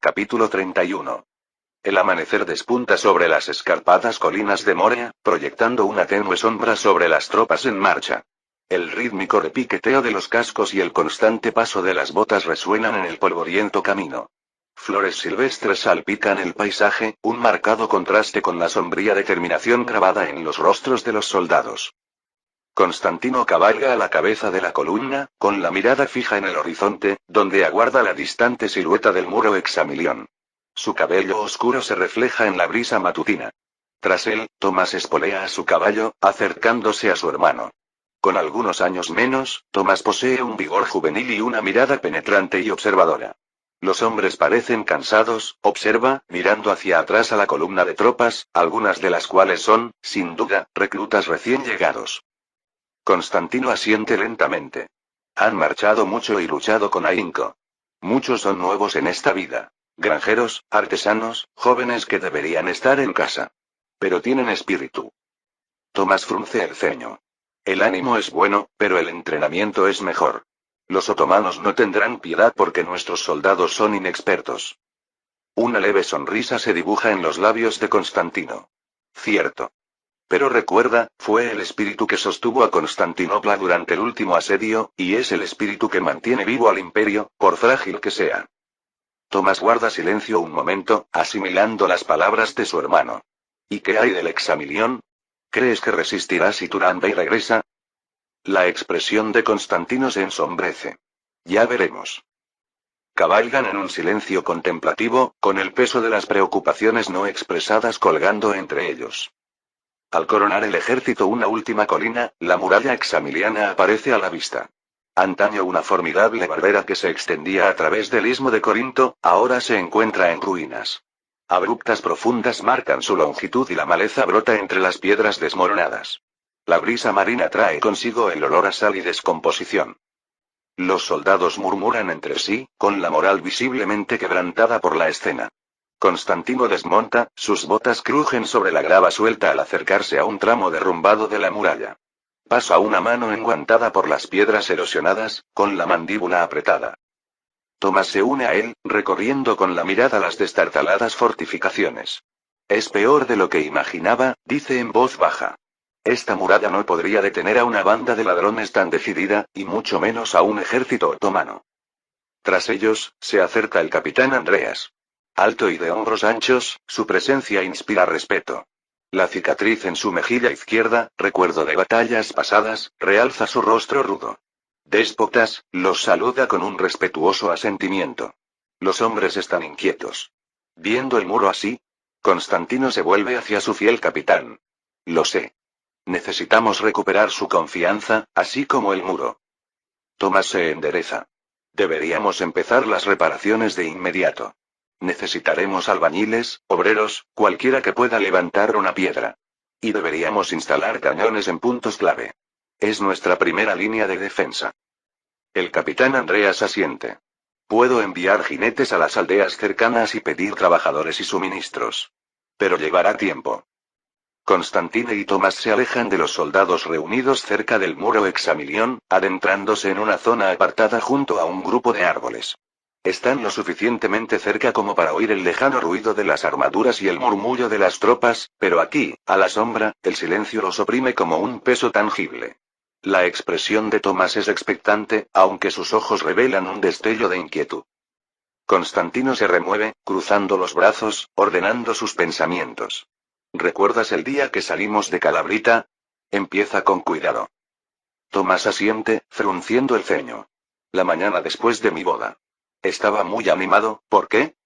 Capítulo 31. El amanecer despunta sobre las escarpadas colinas de Moria, proyectando una tenue sombra sobre las tropas en marcha. El rítmico repiqueteo de los cascos y el constante paso de las botas resuenan en el polvoriento camino. Flores silvestres salpican el paisaje, un marcado contraste con la sombría determinación grabada en los rostros de los soldados. Constantino cabalga a la cabeza de la columna, con la mirada fija en el horizonte, donde aguarda la distante silueta del muro Examilión. Su cabello oscuro se refleja en la brisa matutina. Tras él, Tomás espolea a su caballo, acercándose a su hermano. Con algunos años menos, Tomás posee un vigor juvenil y una mirada penetrante y observadora. Los hombres parecen cansados, observa, mirando hacia atrás a la columna de tropas, algunas de las cuales son, sin duda, reclutas recién llegados. Constantino asiente lentamente. Han marchado mucho y luchado con ahínco. Muchos son nuevos en esta vida. Granjeros, artesanos, jóvenes que deberían estar en casa. Pero tienen espíritu. Tomás frunce el ceño. El ánimo es bueno, pero el entrenamiento es mejor. Los otomanos no tendrán piedad porque nuestros soldados son inexpertos. Una leve sonrisa se dibuja en los labios de Constantino. Cierto. Pero recuerda, fue el espíritu que sostuvo a Constantinopla durante el último asedio, y es el espíritu que mantiene vivo al imperio, por frágil que sea. Tomás guarda silencio un momento, asimilando las palabras de su hermano. ¿Y qué hay del Examilión? ¿Crees que resistirá si Turán Bey regresa? La expresión de Constantino se ensombrece. Ya veremos. Cabalgan en un silencio contemplativo, con el peso de las preocupaciones no expresadas colgando entre ellos. Al coronar el ejército una última colina, la muralla examiliana aparece a la vista. Antaño una formidable barrera que se extendía a través del istmo de Corinto, ahora se encuentra en ruinas. Abruptas profundas marcan su longitud y la maleza brota entre las piedras desmoronadas. La brisa marina trae consigo el olor a sal y descomposición. Los soldados murmuran entre sí, con la moral visiblemente quebrantada por la escena. Constantino desmonta, sus botas crujen sobre la grava suelta al acercarse a un tramo derrumbado de la muralla. Pasa una mano enguantada por las piedras erosionadas, con la mandíbula apretada. Tomás se une a él, recorriendo con la mirada las destartaladas fortificaciones. Es peor de lo que imaginaba, dice en voz baja. Esta muralla no podría detener a una banda de ladrones tan decidida, y mucho menos a un ejército otomano. Tras ellos, se acerca el capitán Andreas. Alto y de hombros anchos, su presencia inspira respeto. La cicatriz en su mejilla izquierda, recuerdo de batallas pasadas, realza su rostro rudo. Déspotas, los saluda con un respetuoso asentimiento. Los hombres están inquietos. Viendo el muro así, Constantino se vuelve hacia su fiel capitán. Lo sé. Necesitamos recuperar su confianza, así como el muro. Tomás se endereza. Deberíamos empezar las reparaciones de inmediato. Necesitaremos albañiles, obreros, cualquiera que pueda levantar una piedra. Y deberíamos instalar cañones en puntos clave. Es nuestra primera línea de defensa. El capitán Andreas asiente. Puedo enviar jinetes a las aldeas cercanas y pedir trabajadores y suministros. Pero llevará tiempo. Constantino y Tomás se alejan de los soldados reunidos cerca del muro Examilión, adentrándose en una zona apartada junto a un grupo de árboles. Están lo suficientemente cerca como para oír el lejano ruido de las armaduras y el murmullo de las tropas, pero aquí, a la sombra, el silencio los oprime como un peso tangible. La expresión de Tomás es expectante, aunque sus ojos revelan un destello de inquietud. Constantino se remueve, cruzando los brazos, ordenando sus pensamientos. ¿Recuerdas el día que salimos de Calabrita? Empieza con cuidado. Tomás asiente, frunciendo el ceño. La mañana después de mi boda. Estaba muy animado, ¿por qué?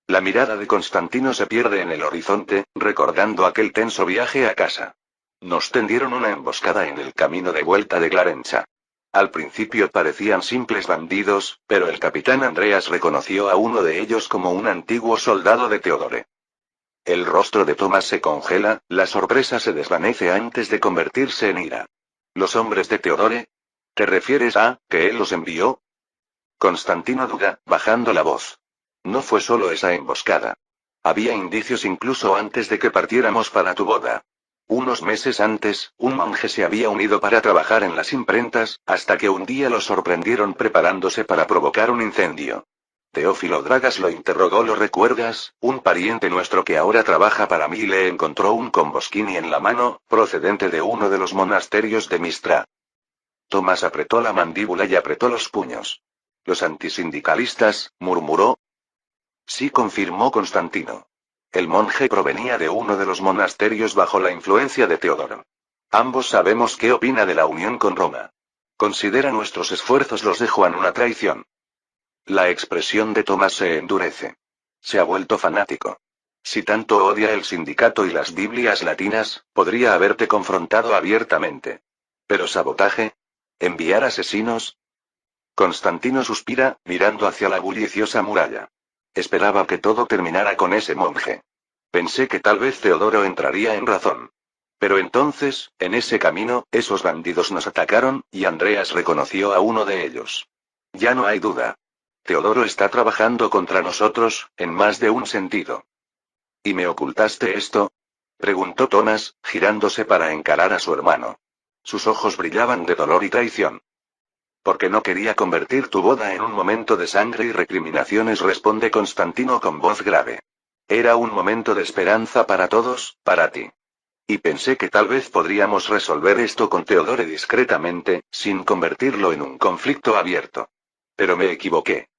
La mirada de Constantino se pierde en el horizonte, recordando aquel tenso viaje a casa. Nos tendieron una emboscada en el camino de vuelta de Clarencha. Al principio parecían simples bandidos, pero el capitán Andreas reconoció a uno de ellos como un antiguo soldado de Teodore. El rostro de Tomás se congela, la sorpresa se desvanece antes de convertirse en ira. ¿Los hombres de Teodore? ¿Te refieres a, que él los envió? Constantino duda, bajando la voz. No fue solo esa emboscada. Había indicios incluso antes de que partiéramos para tu boda. Unos meses antes, un monje se había unido para trabajar en las imprentas, hasta que un día lo sorprendieron preparándose para provocar un incendio. Teófilo Dragas lo interrogó. ¿Lo recuerdas? Un pariente nuestro que ahora trabaja para mí le encontró un Komboskini en la mano, procedente de uno de los monasterios de Mistra. Tomás apretó la mandíbula y apretó los puños. ¿Los antisindicalistas? Murmuró. Sí, confirmó Constantino. El monje provenía de uno de los monasterios bajo la influencia de Teodoro. Ambos sabemos qué opina de la unión con Roma. Considera nuestros esfuerzos los de Juan una traición. La expresión de Tomás se endurece. Se ha vuelto fanático. Si tanto odia el sindicato y las Biblias latinas, podría haberte confrontado abiertamente. ¿Pero sabotaje? ¿Enviar asesinos? Constantino suspira, mirando hacia la bulliciosa muralla. Esperaba que todo terminara con ese monje. Pensé que tal vez Teodoro entraría en razón. Pero entonces, en ese camino, esos bandidos nos atacaron, y Andreas reconoció a uno de ellos. Ya no hay duda. Teodoro está trabajando contra nosotros, en más de un sentido. ¿Y me ocultaste esto? Preguntó Tomás, girándose para encarar a su hermano. Sus ojos brillaban de dolor y traición. Porque no quería convertir tu boda en un momento de sangre y recriminaciones, responde Constantino con voz grave. Era un momento de esperanza para todos, para ti. Y pensé que tal vez podríamos resolver esto con Teodoro discretamente, sin convertirlo en un conflicto abierto. Pero me equivoqué.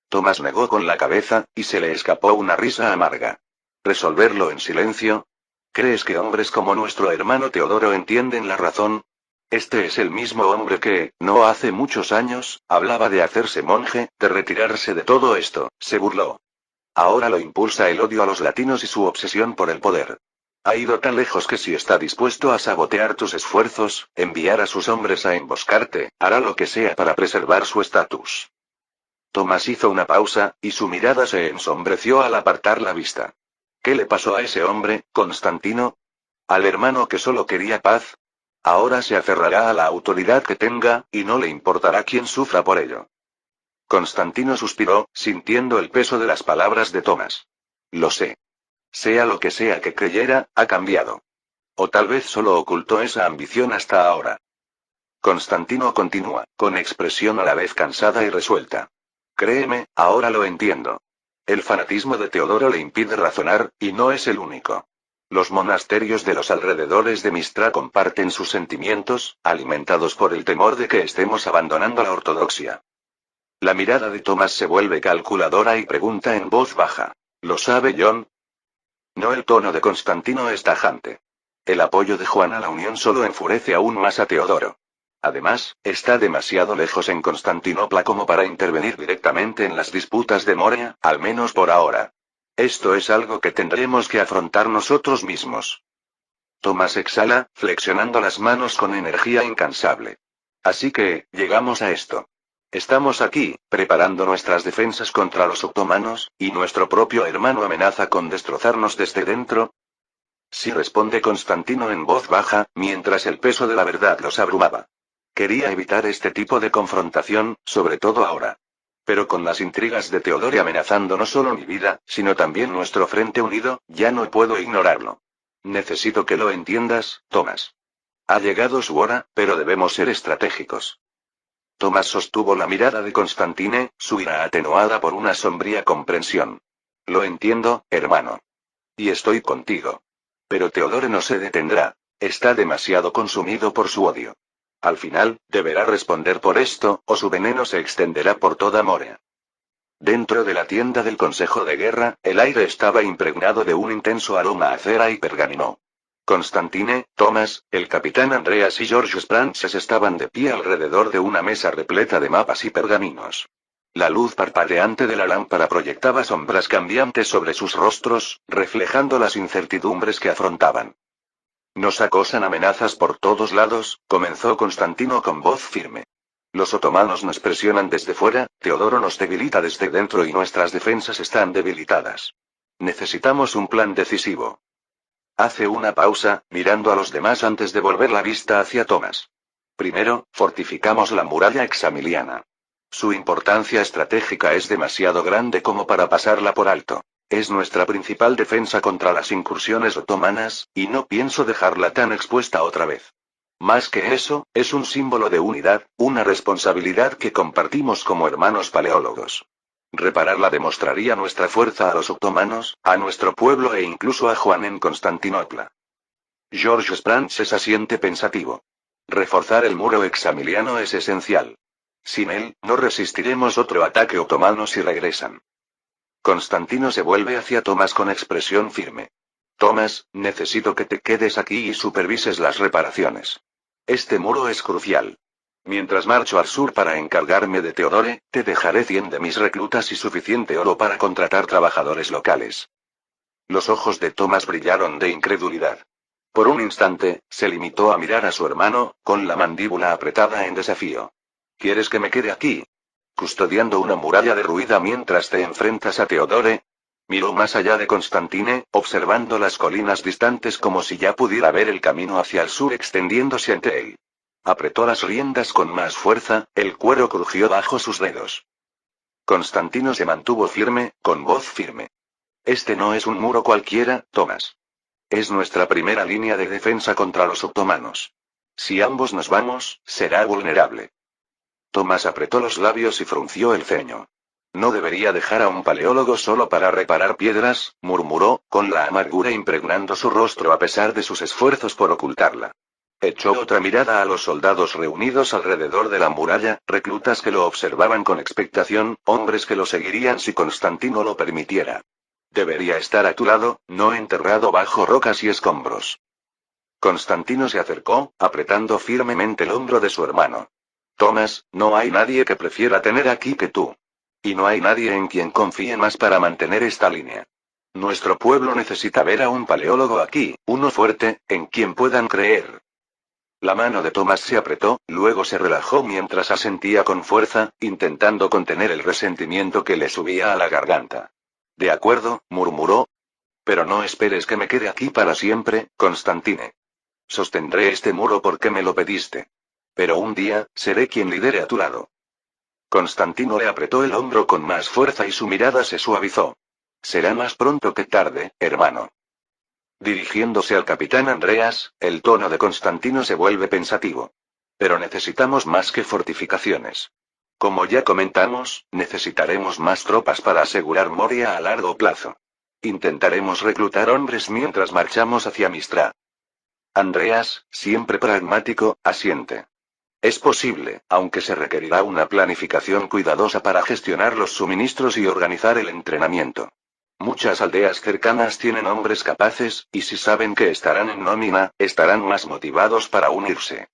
Tomás negó con la cabeza, y se le escapó una risa amarga. ¿Resolverlo en silencio? ¿Crees que hombres como nuestro hermano Teodoro entienden la razón? Este es el mismo hombre que, no hace muchos años, hablaba de hacerse monje, de retirarse de todo esto, se burló. Ahora lo impulsa el odio a los latinos y su obsesión por el poder. Ha ido tan lejos que si está dispuesto a sabotear tus esfuerzos, enviar a sus hombres a emboscarte, hará lo que sea para preservar su estatus. Tomás hizo una pausa, y su mirada se ensombreció al apartar la vista. ¿Qué le pasó a ese hombre, Constantino? ¿Al hermano que solo quería paz? Ahora se aferrará a la autoridad que tenga, y no le importará quién sufra por ello. Constantino suspiró, sintiendo el peso de las palabras de Tomás. Lo sé. Sea lo que sea que creyera, ha cambiado. O tal vez solo ocultó esa ambición hasta ahora. Constantino continúa, con expresión a la vez cansada y resuelta. Créeme, ahora lo entiendo. El fanatismo de Teodoro le impide razonar, y no es el único. Los monasterios de los alrededores de Mistra comparten sus sentimientos, alimentados por el temor de que estemos abandonando la ortodoxia. La mirada de Tomás se vuelve calculadora y pregunta en voz baja. ¿Lo sabe John? No, el tono de Constantino es tajante. El apoyo de Juan a la unión solo enfurece aún más a Teodoro. Además, está demasiado lejos en Constantinopla como para intervenir directamente en las disputas de Morea, al menos por ahora. Esto es algo que tendremos que afrontar nosotros mismos. Tomás exhala, flexionando las manos con energía incansable. Así que, llegamos a esto. Estamos aquí, preparando nuestras defensas contra los otomanos, y nuestro propio hermano amenaza con destrozarnos desde dentro. Sí, responde Constantino en voz baja, mientras el peso de la verdad los abrumaba. Quería evitar este tipo de confrontación, sobre todo ahora. Pero con las intrigas de Teodoro amenazando no solo mi vida, sino también nuestro frente unido, ya no puedo ignorarlo. Necesito que lo entiendas, Tomás. Ha llegado su hora, pero debemos ser estratégicos. Tomás sostuvo la mirada de Constantine, su ira atenuada por una sombría comprensión. Lo entiendo, hermano. Y estoy contigo. Pero Teodoro no se detendrá. Está demasiado consumido por su odio. Al final, deberá responder por esto, o su veneno se extenderá por toda Morea. Dentro de la tienda del Consejo de Guerra, el aire estaba impregnado de un intenso aroma a cera y pergamino. Constantine, Tomás, el capitán Andreas y George Frances estaban de pie alrededor de una mesa repleta de mapas y pergaminos. La luz parpadeante de la lámpara proyectaba sombras cambiantes sobre sus rostros, reflejando las incertidumbres que afrontaban. Nos acosan amenazas por todos lados, comenzó Constantino con voz firme. Los otomanos nos presionan desde fuera, Teodoro nos debilita desde dentro y nuestras defensas están debilitadas. Necesitamos un plan decisivo. Hace una pausa, mirando a los demás antes de volver la vista hacia Tomás. Primero, fortificamos la muralla examiliana. Su importancia estratégica es demasiado grande como para pasarla por alto. Es nuestra principal defensa contra las incursiones otomanas, y no pienso dejarla tan expuesta otra vez. Más que eso, es un símbolo de unidad, una responsabilidad que compartimos como hermanos paleólogos. Repararla demostraría nuestra fuerza a los otomanos, a nuestro pueblo e incluso a Juan en Constantinopla. George Spranches asiente pensativo. Reforzar el muro examiliano es esencial. Sin él, no resistiremos otro ataque otomano si regresan. Constantino se vuelve hacia Tomás con expresión firme. Tomás, necesito que te quedes aquí y supervises las reparaciones. Este muro es crucial. Mientras marcho al sur para encargarme de Teodore, te dejaré 100 de mis reclutas y suficiente oro para contratar trabajadores locales. Los ojos de Tomás brillaron de incredulidad. Por un instante, se limitó a mirar a su hermano, con la mandíbula apretada en desafío. ¿Quieres que me quede aquí? ¿Custodiando una muralla derruida mientras te enfrentas a Teodore? Miró más allá de Constantine, observando las colinas distantes como si ya pudiera ver el camino hacia el sur extendiéndose ante él. Apretó las riendas con más fuerza, el cuero crujió bajo sus dedos. Constantino se mantuvo firme, con voz firme. Este no es un muro cualquiera, Tomás. Es nuestra primera línea de defensa contra los otomanos. Si ambos nos vamos, será vulnerable. Tomás apretó los labios y frunció el ceño. No debería dejar a un paleólogo solo para reparar piedras, murmuró, con la amargura impregnando su rostro a pesar de sus esfuerzos por ocultarla. Echó otra mirada a los soldados reunidos alrededor de la muralla, reclutas que lo observaban con expectación, hombres que lo seguirían si Constantino lo permitiera. Debería estar a tu lado, no enterrado bajo rocas y escombros. Constantino se acercó, apretando firmemente el hombro de su hermano. Tomás, no hay nadie que prefiera tener aquí que tú. Y no hay nadie en quien confíe más para mantener esta línea. Nuestro pueblo necesita ver a un paleólogo aquí, uno fuerte, en quien puedan creer. La mano de Tomás se apretó, luego se relajó mientras asentía con fuerza, intentando contener el resentimiento que le subía a la garganta. De acuerdo, murmuró. Pero no esperes que me quede aquí para siempre, Constantine. Sostendré este muro porque me lo pediste. Pero un día, seré quien lidere a tu lado. Constantino le apretó el hombro con más fuerza y su mirada se suavizó. Será más pronto que tarde, hermano. Dirigiéndose al capitán Andreas, el tono de Constantino se vuelve pensativo. Pero necesitamos más que fortificaciones. Como ya comentamos, necesitaremos más tropas para asegurar Moria a largo plazo. Intentaremos reclutar hombres mientras marchamos hacia Mistra. Andreas, siempre pragmático, asiente. Es posible, aunque se requerirá una planificación cuidadosa para gestionar los suministros y organizar el entrenamiento. Muchas aldeas cercanas tienen hombres capaces, y si saben que estarán en nómina, estarán más motivados para unirse.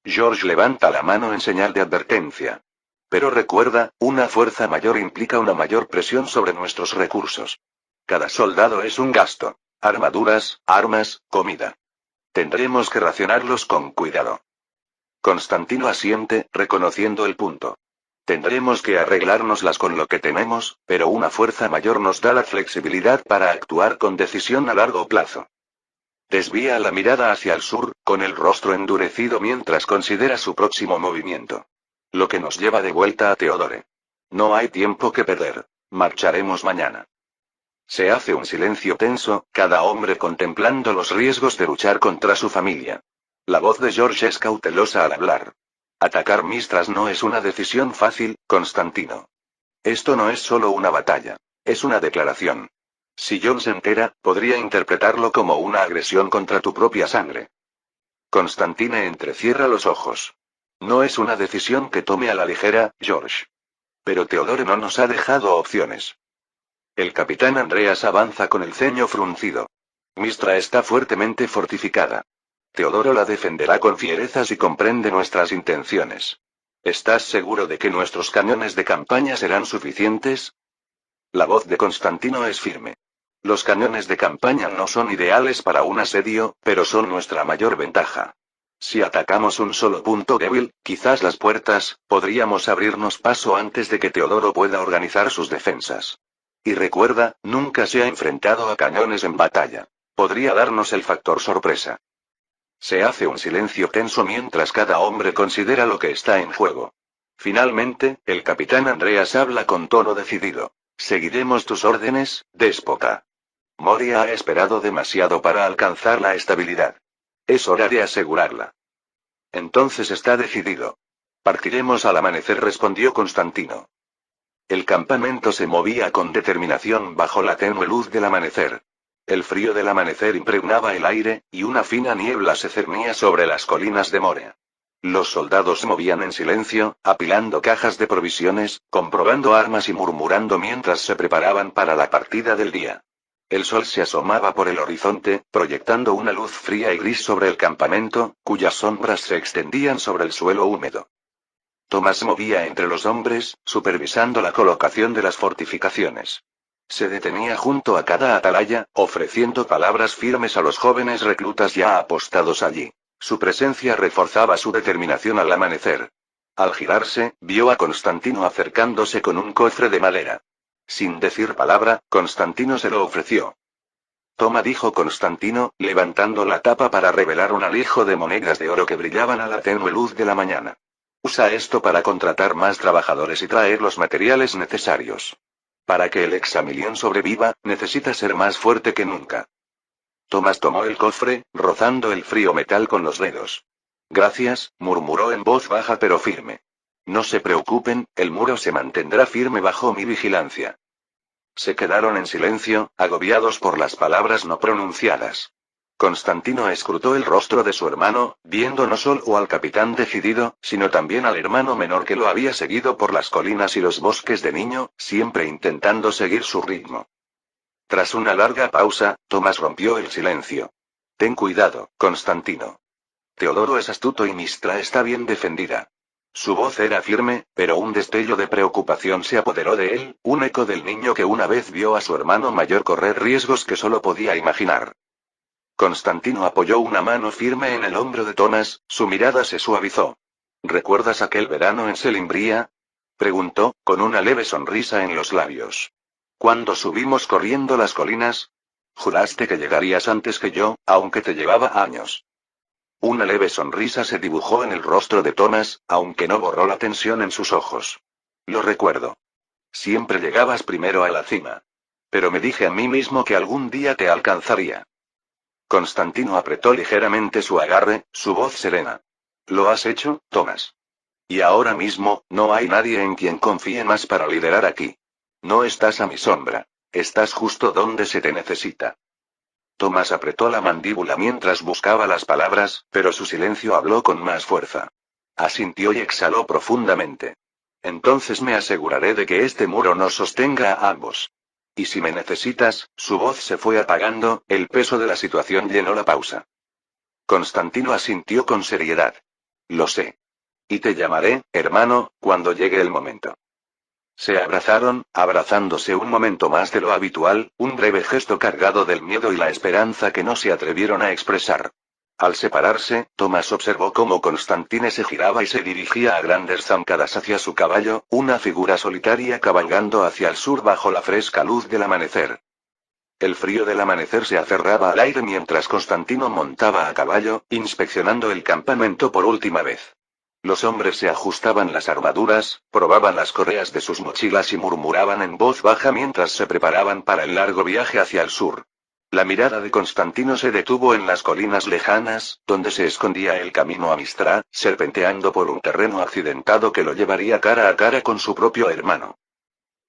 George levanta la mano en señal de advertencia. Pero recuerda, una fuerza mayor implica una mayor presión sobre nuestros recursos. Cada soldado es un gasto. Armaduras, armas, comida. Tendremos que racionarlos con cuidado. Constantino asiente, reconociendo el punto. Tendremos que arreglárnoslas con lo que tenemos, pero una fuerza mayor nos da la flexibilidad para actuar con decisión a largo plazo. Desvía la mirada hacia el sur, con el rostro endurecido mientras considera su próximo movimiento. Lo que nos lleva de vuelta a Teodore. No hay tiempo que perder. Marcharemos mañana. Se hace un silencio tenso, cada hombre contemplando los riesgos de luchar contra su familia. La voz de George es cautelosa al hablar. Atacar Mistras no es una decisión fácil, Constantino. Esto no es solo una batalla. Es una declaración. Si John se entera, podría interpretarlo como una agresión contra tu propia sangre. Constantine entrecierra los ojos. No es una decisión que tome a la ligera, George. Pero Teodore no nos ha dejado opciones. El capitán Andreas avanza con el ceño fruncido. Mistra está fuertemente fortificada. Teodoro la defenderá con fiereza si comprende nuestras intenciones. ¿Estás seguro de que nuestros cañones de campaña serán suficientes? La voz de Constantino es firme. Los cañones de campaña no son ideales para un asedio, pero son nuestra mayor ventaja. Si atacamos un solo punto débil, quizás las puertas, podríamos abrirnos paso antes de que Teodoro pueda organizar sus defensas. Y recuerda, nunca se ha enfrentado a cañones en batalla. Podría darnos el factor sorpresa. Se hace un silencio tenso mientras cada hombre considera lo que está en juego. Finalmente, el capitán Andreas habla con tono decidido. Seguiremos tus órdenes, déspota. Moria ha esperado demasiado para alcanzar la estabilidad. Es hora de asegurarla. Entonces está decidido. Partiremos al amanecer, respondió Constantino. El campamento se movía con determinación bajo la tenue luz del amanecer. El frío del amanecer impregnaba el aire, y una fina niebla se cernía sobre las colinas de Moria. Los soldados se movían en silencio, apilando cajas de provisiones, comprobando armas y murmurando mientras se preparaban para la partida del día. El sol se asomaba por el horizonte, proyectando una luz fría y gris sobre el campamento, cuyas sombras se extendían sobre el suelo húmedo. Tomás se movía entre los hombres, supervisando la colocación de las fortificaciones. Se detenía junto a cada atalaya, ofreciendo palabras firmes a los jóvenes reclutas ya apostados allí. Su presencia reforzaba su determinación al amanecer. Al girarse, vio a Constantino acercándose con un cofre de madera. Sin decir palabra, Constantino se lo ofreció. Toma, dijo Constantino, levantando la tapa para revelar un alijo de monedas de oro que brillaban a la tenue luz de la mañana. Usa esto para contratar más trabajadores y traer los materiales necesarios. Para que el examilión sobreviva, necesita ser más fuerte que nunca. Tomás tomó el cofre, rozando el frío metal con los dedos. Gracias, murmuró en voz baja pero firme. No se preocupen, el muro se mantendrá firme bajo mi vigilancia. Se quedaron en silencio, agobiados por las palabras no pronunciadas. Constantino escrutó el rostro de su hermano, viendo no solo al capitán decidido, sino también al hermano menor que lo había seguido por las colinas y los bosques de niño, siempre intentando seguir su ritmo. Tras una larga pausa, Tomás rompió el silencio. Ten cuidado, Constantino. Teodoro es astuto y Mistra está bien defendida. Su voz era firme, pero un destello de preocupación se apoderó de él, un eco del niño que una vez vio a su hermano mayor correr riesgos que solo podía imaginar. Constantino apoyó una mano firme en el hombro de Tomás, su mirada se suavizó. ¿Recuerdas aquel verano en Selimbría? Preguntó, con una leve sonrisa en los labios. ¿Cuándo subimos corriendo las colinas? Juraste que llegarías antes que yo, aunque te llevaba años. Una leve sonrisa se dibujó en el rostro de Tomás, aunque no borró la tensión en sus ojos. Lo recuerdo. Siempre llegabas primero a la cima. Pero me dije a mí mismo que algún día te alcanzaría. Constantino apretó ligeramente su agarre, su voz serena. ¿Lo has hecho, Tomás? Y ahora mismo, no hay nadie en quien confíe más para liderar aquí. No estás a mi sombra. Estás justo donde se te necesita. Tomás apretó la mandíbula mientras buscaba las palabras, pero su silencio habló con más fuerza. Asintió y exhaló profundamente. Entonces me aseguraré de que este muro nos sostenga a ambos. Y si me necesitas, su voz se fue apagando, el peso de la situación llenó la pausa. Constantino asintió con seriedad. Lo sé. Y te llamaré, hermano, cuando llegue el momento. Se abrazaron, abrazándose un momento más de lo habitual, un breve gesto cargado del miedo y la esperanza que no se atrevieron a expresar. Al separarse, Tomás observó cómo Constantine se giraba y se dirigía a grandes zancadas hacia su caballo, una figura solitaria cabalgando hacia el sur bajo la fresca luz del amanecer. El frío del amanecer se aferraba al aire mientras Constantino montaba a caballo, inspeccionando el campamento por última vez. Los hombres se ajustaban las armaduras, probaban las correas de sus mochilas y murmuraban en voz baja mientras se preparaban para el largo viaje hacia el sur. La mirada de Constantino se detuvo en las colinas lejanas, donde se escondía el camino a Mistra, serpenteando por un terreno accidentado que lo llevaría cara a cara con su propio hermano.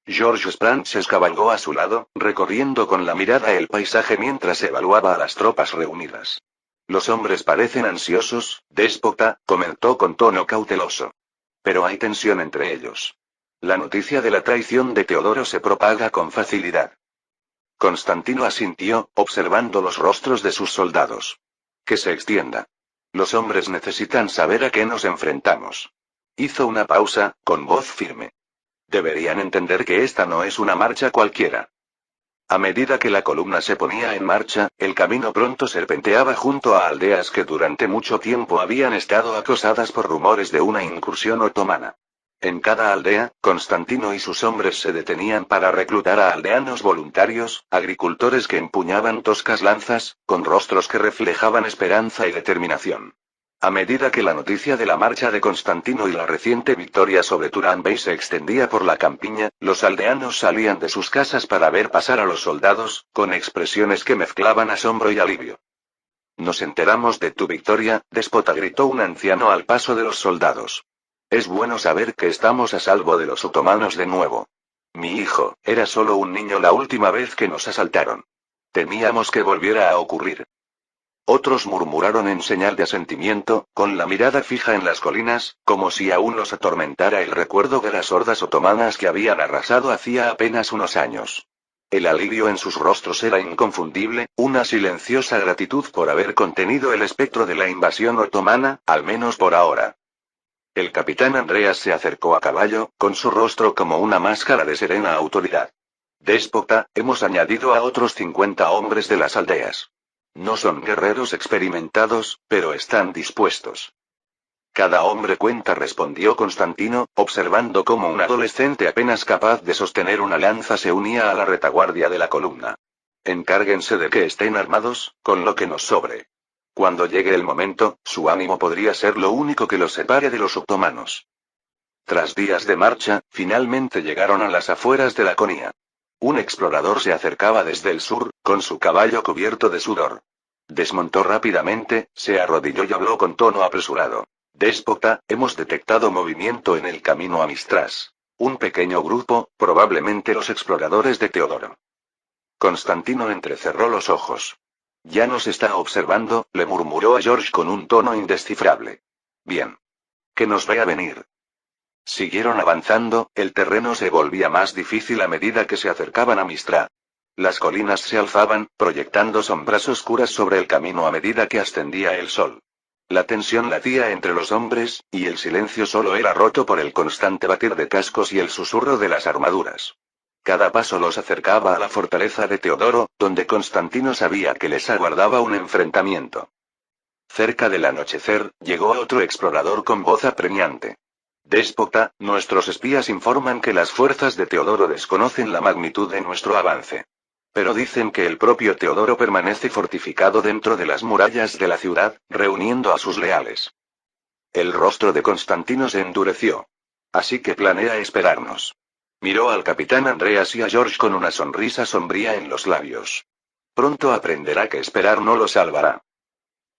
George Sprances cabalgó a su lado, recorriendo con la mirada el paisaje mientras evaluaba a las tropas reunidas. Los hombres parecen ansiosos, déspota, comentó con tono cauteloso. Pero hay tensión entre ellos. La noticia de la traición de Teodoro se propaga con facilidad. Constantino asintió, observando los rostros de sus soldados. Que se extienda. Los hombres necesitan saber a qué nos enfrentamos. Hizo una pausa, con voz firme. Deberían entender que esta no es una marcha cualquiera. A medida que la columna se ponía en marcha, el camino pronto serpenteaba junto a aldeas que durante mucho tiempo habían estado acosadas por rumores de una incursión otomana. En cada aldea, Constantino y sus hombres se detenían para reclutar a aldeanos voluntarios, agricultores que empuñaban toscas lanzas, con rostros que reflejaban esperanza y determinación. A medida que la noticia de la marcha de Constantino y la reciente victoria sobre Turán Bey se extendía por la campiña, los aldeanos salían de sus casas para ver pasar a los soldados, con expresiones que mezclaban asombro y alivio. Nos enteramos de tu victoria, déspota, gritó un anciano al paso de los soldados. Es bueno saber que estamos a salvo de los otomanos de nuevo. Mi hijo, era solo un niño la última vez que nos asaltaron. Temíamos que volviera a ocurrir. Otros murmuraron en señal de asentimiento, con la mirada fija en las colinas, como si aún los atormentara el recuerdo de las hordas otomanas que habían arrasado hacía apenas unos años. El alivio en sus rostros era inconfundible, una silenciosa gratitud por haber contenido el espectro de la invasión otomana, al menos por ahora. El capitán Andreas se acercó a caballo, con su rostro como una máscara de serena autoridad. Déspota, hemos añadido a otros 50 hombres de las aldeas. No son guerreros experimentados, pero están dispuestos. Cada hombre cuenta, respondió Constantino, observando cómo un adolescente apenas capaz de sostener una lanza se unía a la retaguardia de la columna. Encárguense de que estén armados, con lo que nos sobre. Cuando llegue el momento, su ánimo podría ser lo único que los separe de los otomanos. Tras días de marcha, finalmente llegaron a las afueras de Laconia. Un explorador se acercaba desde el sur, con su caballo cubierto de sudor. Desmontó rápidamente, se arrodilló y habló con tono apresurado. Déspota, hemos detectado movimiento en el camino a Mistras. Un pequeño grupo, probablemente los exploradores de Teodoro. Constantino entrecerró los ojos. Ya nos está observando, le murmuró a George con un tono indescifrable. Bien. Que nos vea venir. Siguieron avanzando, el terreno se volvía más difícil a medida que se acercaban a Mistra. Las colinas se alzaban, proyectando sombras oscuras sobre el camino a medida que ascendía el sol. La tensión latía entre los hombres, y el silencio solo era roto por el constante batir de cascos y el susurro de las armaduras. Cada paso los acercaba a la fortaleza de Teodoro, donde Constantino sabía que les aguardaba un enfrentamiento. Cerca del anochecer, llegó otro explorador con voz apremiante. Déspota, nuestros espías informan que las fuerzas de Teodoro desconocen la magnitud de nuestro avance. Pero dicen que el propio Teodoro permanece fortificado dentro de las murallas de la ciudad, reuniendo a sus leales. El rostro de Constantino se endureció. Así que planea esperarnos. Miró al capitán Andreas y a George con una sonrisa sombría en los labios. Pronto aprenderá que esperar no lo salvará.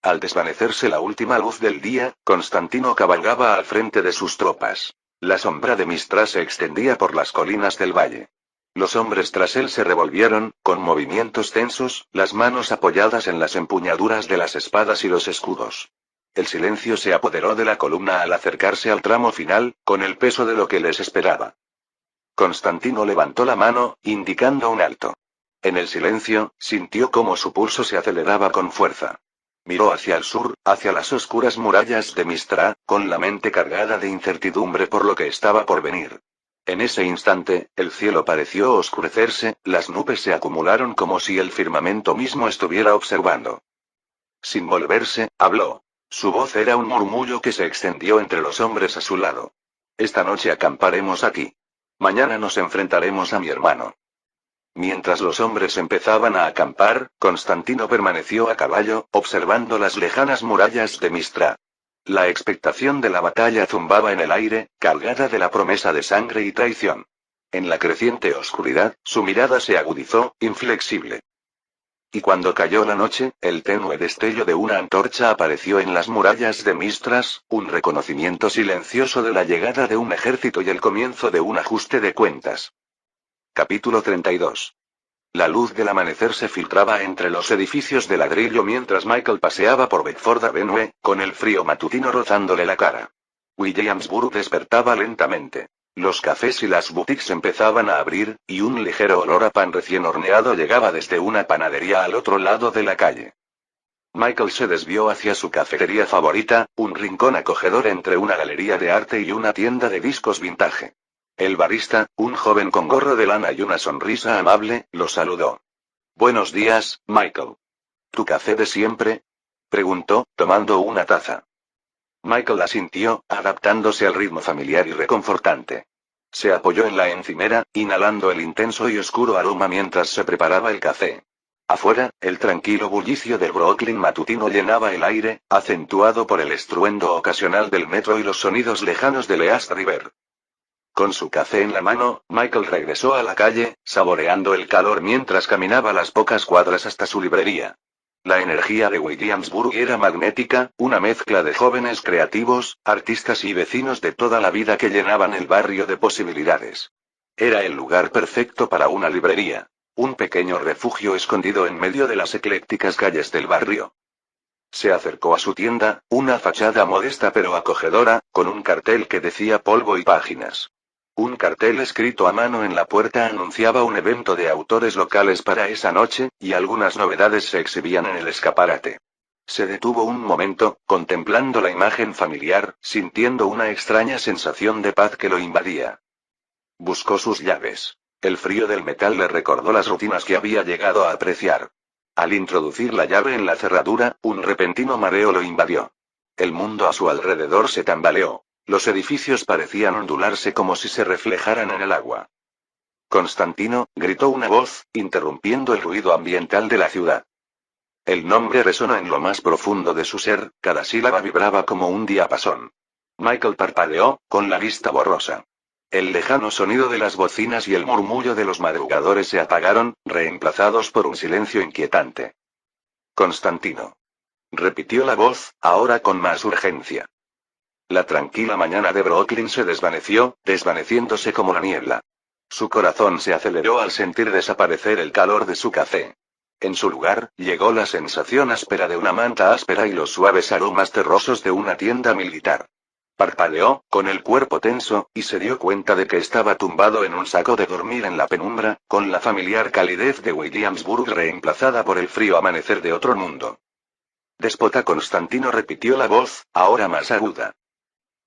Al desvanecerse la última luz del día, Constantino cabalgaba al frente de sus tropas. La sombra de Mistras se extendía por las colinas del valle. Los hombres tras él se revolvieron, con movimientos tensos, las manos apoyadas en las empuñaduras de las espadas y los escudos. El silencio se apoderó de la columna al acercarse al tramo final, con el peso de lo que les esperaba. Constantino levantó la mano, indicando un alto. En el silencio, sintió cómo su pulso se aceleraba con fuerza. Miró hacia el sur, hacia las oscuras murallas de Mistra, con la mente cargada de incertidumbre por lo que estaba por venir. En ese instante, el cielo pareció oscurecerse, las nubes se acumularon como si el firmamento mismo estuviera observando. Sin volverse, habló. Su voz era un murmullo que se extendió entre los hombres a su lado. Esta noche acamparemos aquí. Mañana nos enfrentaremos a mi hermano. Mientras los hombres empezaban a acampar, Constantino permaneció a caballo, observando las lejanas murallas de Mistra. La expectación de la batalla zumbaba en el aire, cargada de la promesa de sangre y traición. En la creciente oscuridad, su mirada se agudizó, inflexible. Y cuando cayó la noche, el tenue destello de una antorcha apareció en las murallas de Mistras, un reconocimiento silencioso de la llegada de un ejército y el comienzo de un ajuste de cuentas. Capítulo 32. La luz del amanecer se filtraba entre los edificios de ladrillo mientras Michael paseaba por Bedford Avenue, con el frío matutino rozándole la cara. Williamsburg despertaba lentamente. Los cafés y las boutiques empezaban a abrir, y un ligero olor a pan recién horneado llegaba desde una panadería al otro lado de la calle. Michael se desvió hacia su cafetería favorita, un rincón acogedor entre una galería de arte y una tienda de discos vintage. El barista, un joven con gorro de lana y una sonrisa amable, lo saludó. «Buenos días, Michael. ¿Tu café de siempre?», preguntó, tomando una taza. Michael asintió, adaptándose al ritmo familiar y reconfortante. Se apoyó en la encimera, inhalando el intenso y oscuro aroma mientras se preparaba el café. Afuera, el tranquilo bullicio del Brooklyn matutino llenaba el aire, acentuado por el estruendo ocasional del metro y los sonidos lejanos de East River. Con su café en la mano, Michael regresó a la calle, saboreando el calor mientras caminaba las pocas cuadras hasta su librería. La energía de Williamsburg era magnética, una mezcla de jóvenes creativos, artistas y vecinos de toda la vida que llenaban el barrio de posibilidades. Era el lugar perfecto para una librería. Un pequeño refugio escondido en medio de las eclécticas calles del barrio. Se acercó a su tienda, una fachada modesta pero acogedora, con un cartel que decía polvo y páginas. Un cartel escrito a mano en la puerta anunciaba un evento de autores locales para esa noche, y algunas novedades se exhibían en el escaparate. Se detuvo un momento, contemplando la imagen familiar, sintiendo una extraña sensación de paz que lo invadía. Buscó sus llaves. El frío del metal le recordó las rutinas que había llegado a apreciar. Al introducir la llave en la cerradura, un repentino mareo lo invadió. El mundo a su alrededor se tambaleó. Los edificios parecían ondularse como si se reflejaran en el agua. Constantino, gritó una voz, interrumpiendo el ruido ambiental de la ciudad. El nombre resonó en lo más profundo de su ser, cada sílaba vibraba como un diapasón. Michael parpadeó, con la vista borrosa. El lejano sonido de las bocinas y el murmullo de los madrugadores se apagaron, reemplazados por un silencio inquietante. Constantino. Repitió la voz, ahora con más urgencia. La tranquila mañana de Brooklyn se desvaneció, desvaneciéndose como la niebla. Su corazón se aceleró al sentir desaparecer el calor de su café. En su lugar, llegó la sensación áspera de una manta áspera y los suaves aromas terrosos de una tienda militar. Parpadeó, con el cuerpo tenso, y se dio cuenta de que estaba tumbado en un saco de dormir en la penumbra, con la familiar calidez de Williamsburg reemplazada por el frío amanecer de otro mundo. Déspota Constantino, repitió la voz, ahora más aguda.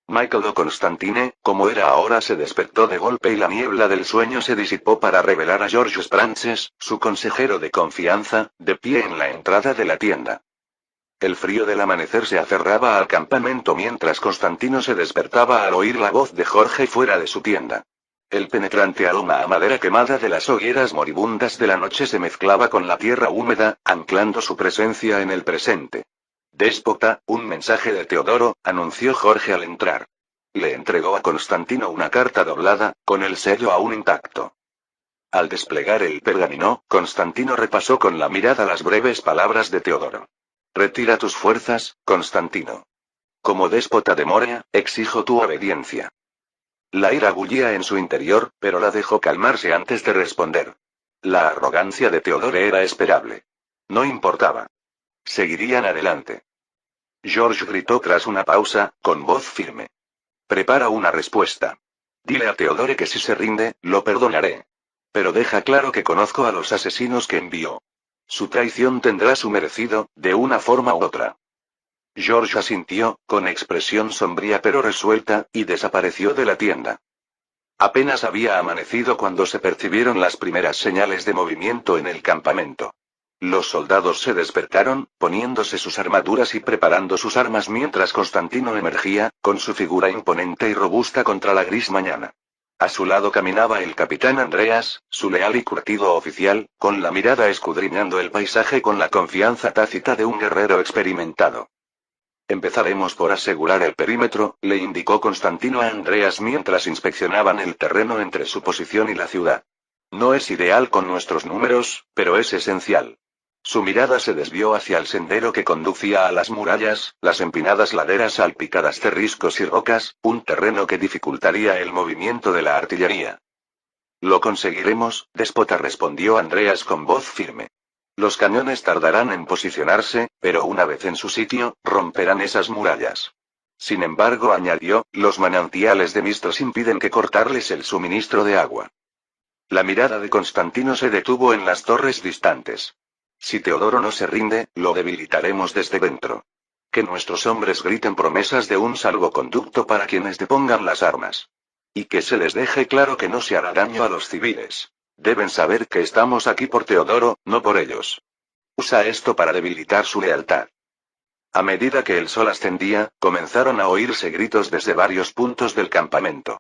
Michael o Constantine, como era ahora, se despertó de golpe y la niebla del sueño se disipó para revelar a George Sprances, su consejero de confianza, de pie en la entrada de la tienda. El frío del amanecer se aferraba al campamento mientras Constantino se despertaba al oír la voz de Jorge fuera de su tienda. El penetrante aroma a madera quemada de las hogueras moribundas de la noche se mezclaba con la tierra húmeda, anclando su presencia en el presente. Déspota, un mensaje de Teodoro, anunció Jorge al entrar. Le entregó a Constantino una carta doblada, con el sello aún intacto. Al desplegar el pergamino, Constantino repasó con la mirada las breves palabras de Teodoro. Retira tus fuerzas, Constantino. Como déspota de Morea, exijo tu obediencia. La ira bullía en su interior, pero la dejó calmarse antes de responder. La arrogancia de Teodoro era esperable. No importaba. Seguirían adelante. George gritó tras una pausa, con voz firme. Prepara una respuesta. Dile a Teodore que si se rinde, lo perdonaré. Pero deja claro que conozco a los asesinos que envió. Su traición tendrá su merecido, de una forma u otra. George asintió, con expresión sombría pero resuelta, y desapareció de la tienda. Apenas había amanecido cuando se percibieron las primeras señales de movimiento en el campamento. Los soldados se despertaron, poniéndose sus armaduras y preparando sus armas mientras Constantino emergía, con su figura imponente y robusta contra la gris mañana. A su lado caminaba el capitán Andreas, su leal y curtido oficial, con la mirada escudriñando el paisaje con la confianza tácita de un guerrero experimentado. Empezaremos por asegurar el perímetro, le indicó Constantino a Andreas mientras inspeccionaban el terreno entre su posición y la ciudad. No es ideal con nuestros números, pero es esencial. Su mirada se desvió hacia el sendero que conducía a las murallas, las empinadas laderas salpicadas de riscos y rocas, un terreno que dificultaría el movimiento de la artillería. Lo conseguiremos, déspota, respondió Andreas con voz firme. Los cañones tardarán en posicionarse, pero una vez en su sitio, romperán esas murallas. Sin embargo, añadió, los manantiales de Mistras impiden que cortarles el suministro de agua. La mirada de Constantino se detuvo en las torres distantes. Si Teodoro no se rinde, lo debilitaremos desde dentro. Que nuestros hombres griten promesas de un salvoconducto para quienes depongan las armas. Y que se les deje claro que no se hará daño a los civiles. Deben saber que estamos aquí por Teodoro, no por ellos. Usa esto para debilitar su lealtad. A medida que el sol ascendía, comenzaron a oírse gritos desde varios puntos del campamento.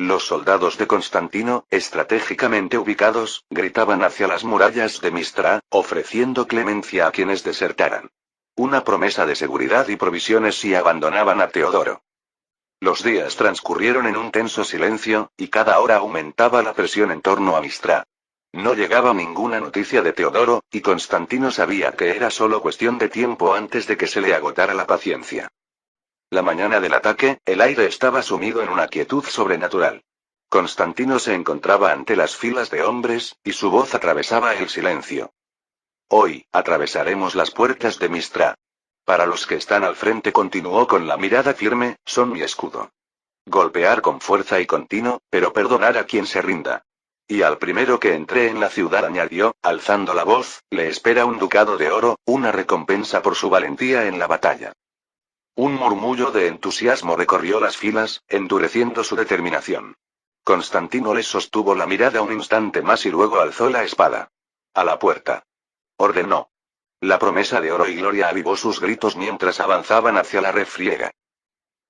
Los soldados de Constantino, estratégicamente ubicados, gritaban hacia las murallas de Mistra, ofreciendo clemencia a quienes desertaran. Una promesa de seguridad y provisiones si abandonaban a Teodoro. Los días transcurrieron en un tenso silencio, y cada hora aumentaba la presión en torno a Mistra. No llegaba ninguna noticia de Teodoro, y Constantino sabía que era solo cuestión de tiempo antes de que se le agotara la paciencia. La mañana del ataque, el aire estaba sumido en una quietud sobrenatural. Constantino se encontraba ante las filas de hombres, y su voz atravesaba el silencio. Hoy, atravesaremos las puertas de Mistra. Para los que están al frente, continuó con la mirada firme, son mi escudo. Golpear con fuerza y continuo, pero perdonar a quien se rinda. Y al primero que entre en la ciudad, añadió, alzando la voz, le espera un ducado de oro, una recompensa por su valentía en la batalla. Un murmullo de entusiasmo recorrió las filas, endureciendo su determinación. Constantino les sostuvo la mirada un instante más y luego alzó la espada. A la puerta. Ordenó. La promesa de oro y gloria avivó sus gritos mientras avanzaban hacia la refriega.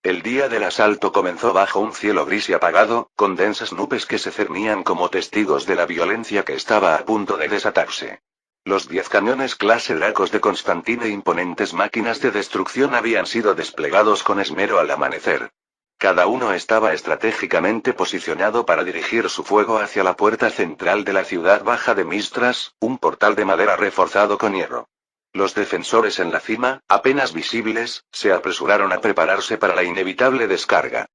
El día del asalto comenzó bajo un cielo gris y apagado, con densas nubes que se cernían como testigos de la violencia que estaba a punto de desatarse. Los 10 cañones clase Dracos de Constantino e imponentes máquinas de destrucción habían sido desplegados con esmero al amanecer. Cada uno estaba estratégicamente posicionado para dirigir su fuego hacia la puerta central de la ciudad baja de Mistras, un portal de madera reforzado con hierro. Los defensores en la cima, apenas visibles, se apresuraron a prepararse para la inevitable descarga.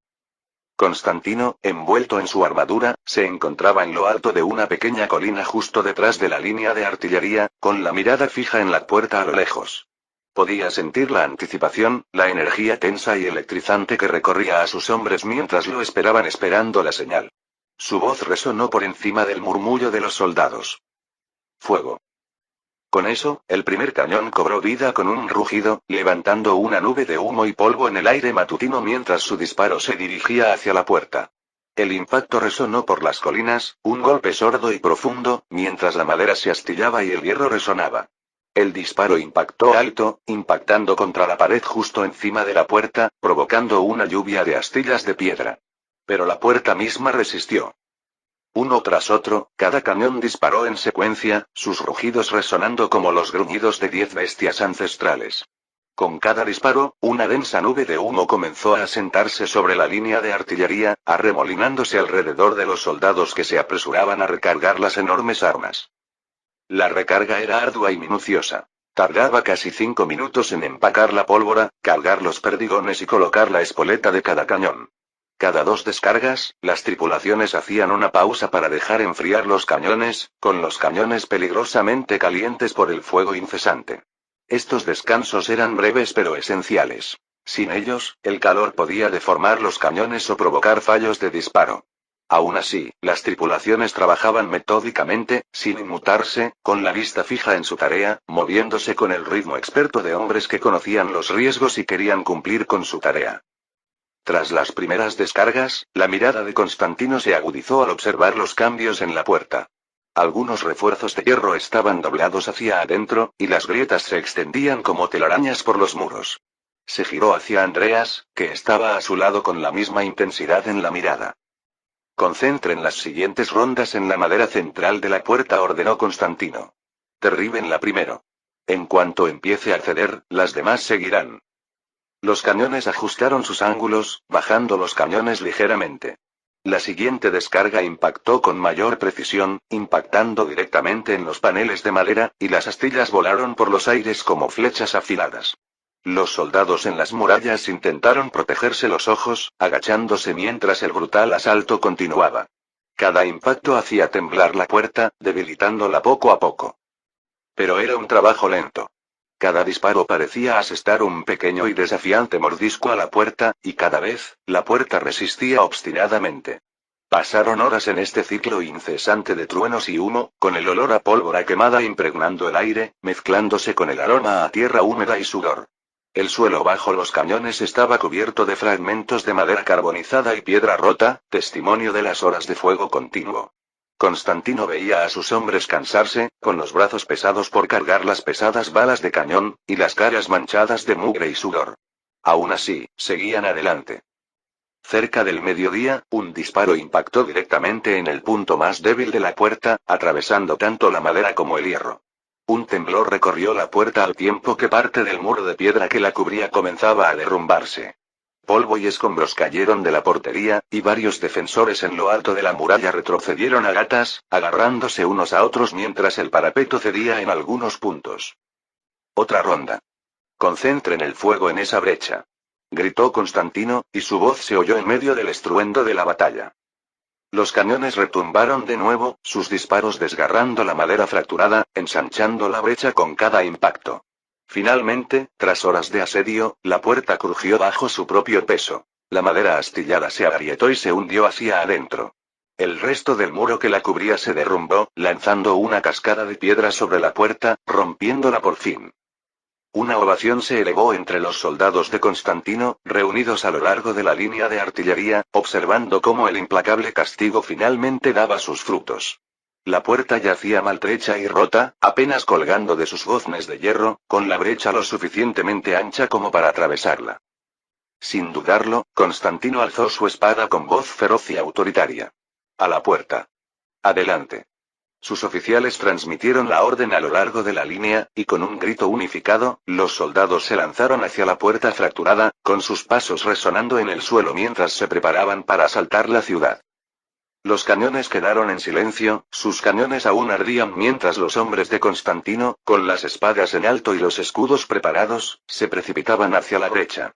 Constantino, envuelto en su armadura, se encontraba en lo alto de una pequeña colina justo detrás de la línea de artillería, con la mirada fija en la puerta a lo lejos. Podía sentir la anticipación, la energía tensa y electrizante que recorría a sus hombres mientras lo esperaban esperando la señal. Su voz resonó por encima del murmullo de los soldados. Fuego. Con eso, el primer cañón cobró vida con un rugido, levantando una nube de humo y polvo en el aire matutino mientras su disparo se dirigía hacia la puerta. El impacto resonó por las colinas, un golpe sordo y profundo, mientras la madera se astillaba y el hierro resonaba. El disparo impactó alto, impactando contra la pared justo encima de la puerta, provocando una lluvia de astillas de piedra. Pero la puerta misma resistió. Uno tras otro, cada cañón disparó en secuencia, sus rugidos resonando como los gruñidos de 10 bestias ancestrales. Con cada disparo, una densa nube de humo comenzó a asentarse sobre la línea de artillería, arremolinándose alrededor de los soldados que se apresuraban a recargar las enormes armas. La recarga era ardua y minuciosa. Tardaba casi 5 minutos en empacar la pólvora, cargar los perdigones y colocar la espoleta de cada cañón. Cada 2 descargas, las tripulaciones hacían una pausa para dejar enfriar los cañones, con los cañones peligrosamente calientes por el fuego incesante. Estos descansos eran breves pero esenciales. Sin ellos, el calor podía deformar los cañones o provocar fallos de disparo. Aún así, las tripulaciones trabajaban metódicamente, sin inmutarse, con la vista fija en su tarea, moviéndose con el ritmo experto de hombres que conocían los riesgos y querían cumplir con su tarea. Tras las primeras descargas, la mirada de Constantino se agudizó al observar los cambios en la puerta. Algunos refuerzos de hierro estaban doblados hacia adentro, y las grietas se extendían como telarañas por los muros. Se giró hacia Andreas, que estaba a su lado con la misma intensidad en la mirada. Concentren las siguientes rondas en la madera central de la puerta, ordenó Constantino. Derríbenla primero. En cuanto empiece a ceder, las demás seguirán. Los cañones ajustaron sus ángulos, bajando los cañones ligeramente. La siguiente descarga impactó con mayor precisión, impactando directamente en los paneles de madera, y las astillas volaron por los aires como flechas afiladas. Los soldados en las murallas intentaron protegerse los ojos, agachándose mientras el brutal asalto continuaba. Cada impacto hacía temblar la puerta, debilitándola poco a poco. Pero era un trabajo lento. Cada disparo parecía asestar un pequeño y desafiante mordisco a la puerta, y cada vez, la puerta resistía obstinadamente. Pasaron horas en este ciclo incesante de truenos y humo, con el olor a pólvora quemada impregnando el aire, mezclándose con el aroma a tierra húmeda y sudor. El suelo bajo los cañones estaba cubierto de fragmentos de madera carbonizada y piedra rota, testimonio de las horas de fuego continuo. Constantino veía a sus hombres cansarse, con los brazos pesados por cargar las pesadas balas de cañón, y las caras manchadas de mugre y sudor. Aún así, seguían adelante. Cerca del mediodía, un disparo impactó directamente en el punto más débil de la puerta, atravesando tanto la madera como el hierro. Un temblor recorrió la puerta al tiempo que parte del muro de piedra que la cubría comenzaba a derrumbarse. Polvo y escombros cayeron de la portería, y varios defensores en lo alto de la muralla retrocedieron a gatas, agarrándose unos a otros mientras el parapeto cedía en algunos puntos. Otra ronda. Concentren el fuego en esa brecha. Gritó Constantino, y su voz se oyó en medio del estruendo de la batalla. Los cañones retumbaron de nuevo, sus disparos desgarrando la madera fracturada, ensanchando la brecha con cada impacto. Finalmente, tras horas de asedio, la puerta crujió bajo su propio peso. La madera astillada se agrietó y se hundió hacia adentro. El resto del muro que la cubría se derrumbó, lanzando una cascada de piedra sobre la puerta, rompiéndola por fin. Una ovación se elevó entre los soldados de Constantino, reunidos a lo largo de la línea de artillería, observando cómo el implacable castigo finalmente daba sus frutos. La puerta yacía maltrecha y rota, apenas colgando de sus goznes de hierro, con la brecha lo suficientemente ancha como para atravesarla. Sin dudarlo, Constantino alzó su espada con voz feroz y autoritaria. A la puerta. Adelante. Sus oficiales transmitieron la orden a lo largo de la línea, y con un grito unificado, los soldados se lanzaron hacia la puerta fracturada, con sus pasos resonando en el suelo mientras se preparaban para asaltar la ciudad. Los cañones quedaron en silencio, sus cañones aún ardían mientras los hombres de Constantino, con las espadas en alto y los escudos preparados, se precipitaban hacia la brecha.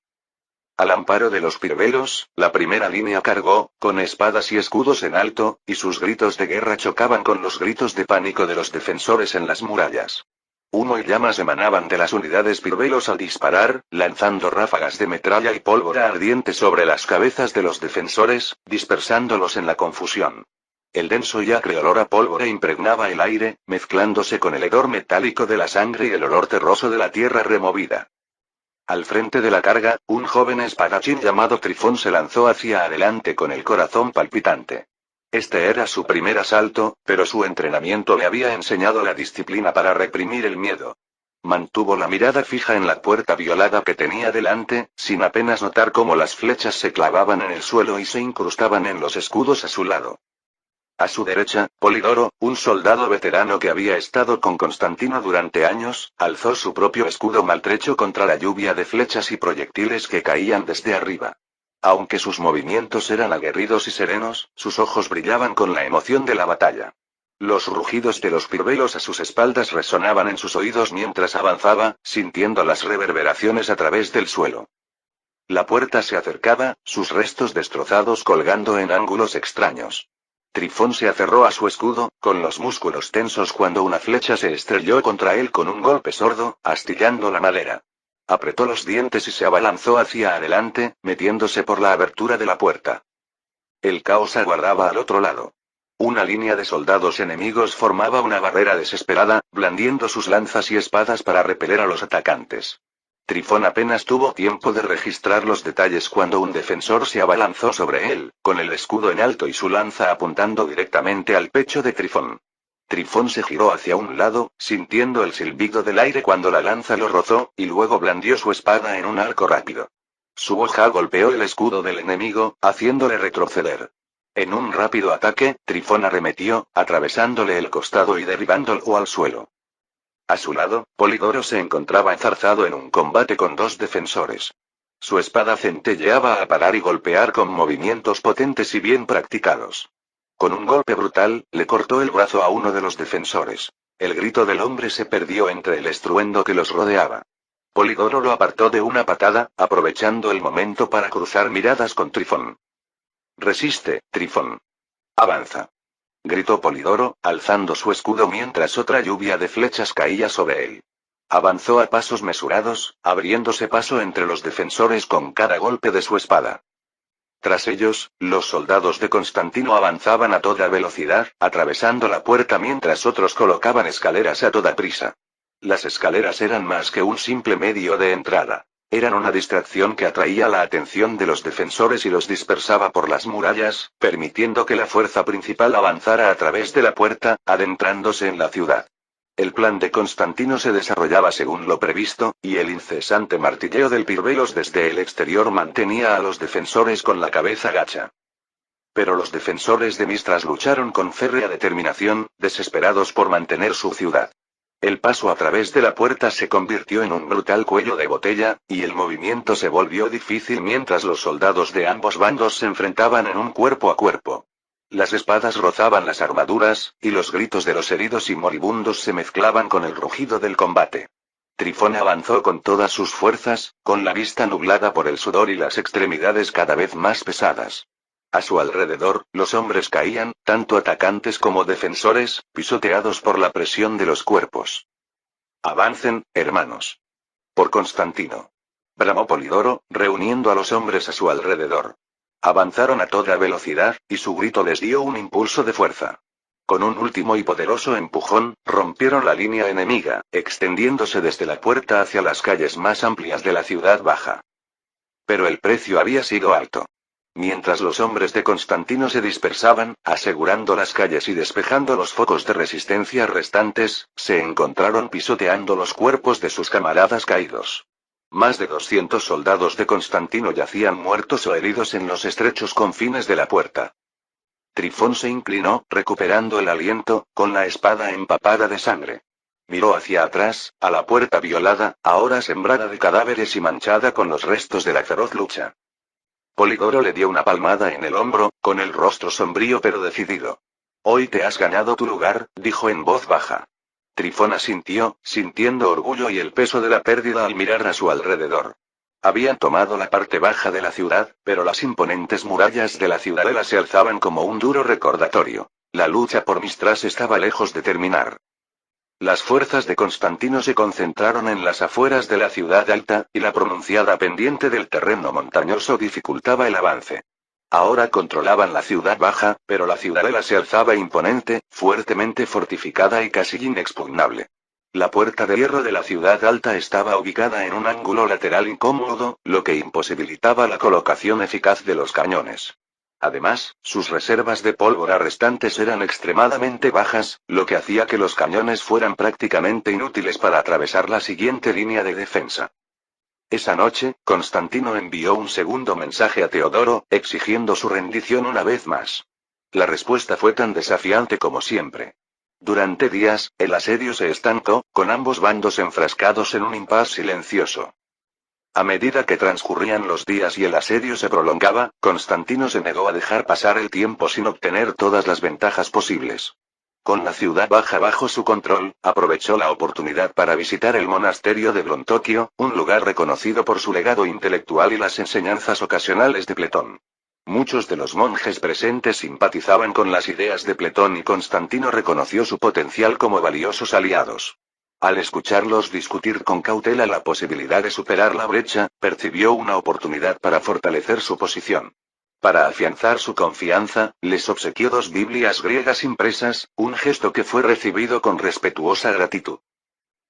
Al amparo de los pirbelos, la primera línea cargó, con espadas y escudos en alto, y sus gritos de guerra chocaban con los gritos de pánico de los defensores en las murallas. Humo y llamas emanaban de las unidades pirbelos al disparar, lanzando ráfagas de metralla y pólvora ardiente sobre las cabezas de los defensores, dispersándolos en la confusión. El denso y acre olor a pólvora impregnaba el aire, mezclándose con el hedor metálico de la sangre y el olor terroso de la tierra removida. Al frente de la carga, un joven espadachín llamado Trifón se lanzó hacia adelante con el corazón palpitante. Este era su primer asalto, pero su entrenamiento le había enseñado la disciplina para reprimir el miedo. Mantuvo la mirada fija en la puerta violada que tenía delante, sin apenas notar cómo las flechas se clavaban en el suelo y se incrustaban en los escudos a su lado. A su derecha, Polidoro, un soldado veterano que había estado con Constantino durante años, alzó su propio escudo maltrecho contra la lluvia de flechas y proyectiles que caían desde arriba. Aunque sus movimientos eran aguerridos y serenos, sus ojos brillaban con la emoción de la batalla. Los rugidos de los pirbelos a sus espaldas resonaban en sus oídos mientras avanzaba, sintiendo las reverberaciones a través del suelo. La puerta se acercaba, sus restos destrozados colgando en ángulos extraños. Trifón se aferró a su escudo, con los músculos tensos cuando una flecha se estrelló contra él con un golpe sordo, astillando la madera. Apretó los dientes y se abalanzó hacia adelante, metiéndose por la abertura de la puerta. El caos aguardaba al otro lado. Una línea de soldados enemigos formaba una barrera desesperada, blandiendo sus lanzas y espadas para repeler a los atacantes. Trifón apenas tuvo tiempo de registrar los detalles cuando un defensor se abalanzó sobre él, con el escudo en alto y su lanza apuntando directamente al pecho de Trifón. Trifón se giró hacia un lado, sintiendo el silbido del aire cuando la lanza lo rozó, y luego blandió su espada en un arco rápido. Su hoja golpeó el escudo del enemigo, haciéndole retroceder. En un rápido ataque, Trifón arremetió, atravesándole el costado y derribándolo al suelo. A su lado, Polidoro se encontraba enzarzado en un combate con dos defensores. Su espada centelleaba a parar y golpear con movimientos potentes y bien practicados. Con un golpe brutal, le cortó el brazo a uno de los defensores. El grito del hombre se perdió entre el estruendo que los rodeaba. Polidoro lo apartó de una patada, aprovechando el momento para cruzar miradas con Trifón. Resiste, Trifón. Avanza. Gritó Polidoro, alzando su escudo mientras otra lluvia de flechas caía sobre él. Avanzó a pasos mesurados, abriéndose paso entre los defensores con cada golpe de su espada. Tras ellos, los soldados de Constantino avanzaban a toda velocidad, atravesando la puerta mientras otros colocaban escaleras a toda prisa. Las escaleras eran más que un simple medio de entrada. Eran una distracción que atraía la atención de los defensores y los dispersaba por las murallas, permitiendo que la fuerza principal avanzara a través de la puerta, adentrándose en la ciudad. El plan de Constantino se desarrollaba según lo previsto, y el incesante martilleo del pirbelos desde el exterior mantenía a los defensores con la cabeza gacha. Pero los defensores de Mistras lucharon con férrea determinación, desesperados por mantener su ciudad. El paso a través de la puerta se convirtió en un brutal cuello de botella, y el movimiento se volvió difícil mientras los soldados de ambos bandos se enfrentaban en un cuerpo a cuerpo. Las espadas rozaban las armaduras, y los gritos de los heridos y moribundos se mezclaban con el rugido del combate. Trifón avanzó con todas sus fuerzas, con la vista nublada por el sudor y las extremidades cada vez más pesadas. A su alrededor, los hombres caían, tanto atacantes como defensores, pisoteados por la presión de los cuerpos. Avancen, hermanos. Por Constantino. Bramó Polidoro, reuniendo a los hombres a su alrededor. Avanzaron a toda velocidad, y su grito les dio un impulso de fuerza. Con un último y poderoso empujón, rompieron la línea enemiga, extendiéndose desde la puerta hacia las calles más amplias de la ciudad baja. Pero el precio había sido alto. Mientras los hombres de Constantino se dispersaban, asegurando las calles y despejando los focos de resistencia restantes, se encontraron pisoteando los cuerpos de sus camaradas caídos. Más de 200 soldados de Constantino yacían muertos o heridos en los estrechos confines de la puerta. Trifón se inclinó, recuperando el aliento, con la espada empapada de sangre. Miró hacia atrás, a la puerta violada, ahora sembrada de cadáveres y manchada con los restos de la feroz lucha. Polidoro le dio una palmada en el hombro, con el rostro sombrío pero decidido. Hoy te has ganado tu lugar, dijo en voz baja. Trifón asintió, sintiendo orgullo y el peso de la pérdida al mirar a su alrededor. Habían tomado la parte baja de la ciudad, pero las imponentes murallas de la ciudadela se alzaban como un duro recordatorio. La lucha por Mistras estaba lejos de terminar. Las fuerzas de Constantino se concentraron en las afueras de la ciudad alta, y la pronunciada pendiente del terreno montañoso dificultaba el avance. Ahora controlaban la ciudad baja, pero la ciudadela se alzaba imponente, fuertemente fortificada y casi inexpugnable. La puerta de hierro de la ciudad alta estaba ubicada en un ángulo lateral incómodo, lo que imposibilitaba la colocación eficaz de los cañones. Además, sus reservas de pólvora restantes eran extremadamente bajas, lo que hacía que los cañones fueran prácticamente inútiles para atravesar la siguiente línea de defensa. Esa noche, Constantino envió un segundo mensaje a Teodoro, exigiendo su rendición una vez más. La respuesta fue tan desafiante como siempre. Durante días, el asedio se estancó, con ambos bandos enfrascados en un impasse silencioso. A medida que transcurrían los días y el asedio se prolongaba, Constantino se negó a dejar pasar el tiempo sin obtener todas las ventajas posibles. Con la ciudad baja bajo su control, aprovechó la oportunidad para visitar el monasterio de Brontokio, un lugar reconocido por su legado intelectual y las enseñanzas ocasionales de Platón. Muchos de los monjes presentes simpatizaban con las ideas de Platón y Constantino reconoció su potencial como valiosos aliados. Al escucharlos discutir con cautela la posibilidad de superar la brecha, percibió una oportunidad para fortalecer su posición. Para afianzar su confianza, les obsequió 2 Biblias griegas impresas, un gesto que fue recibido con respetuosa gratitud.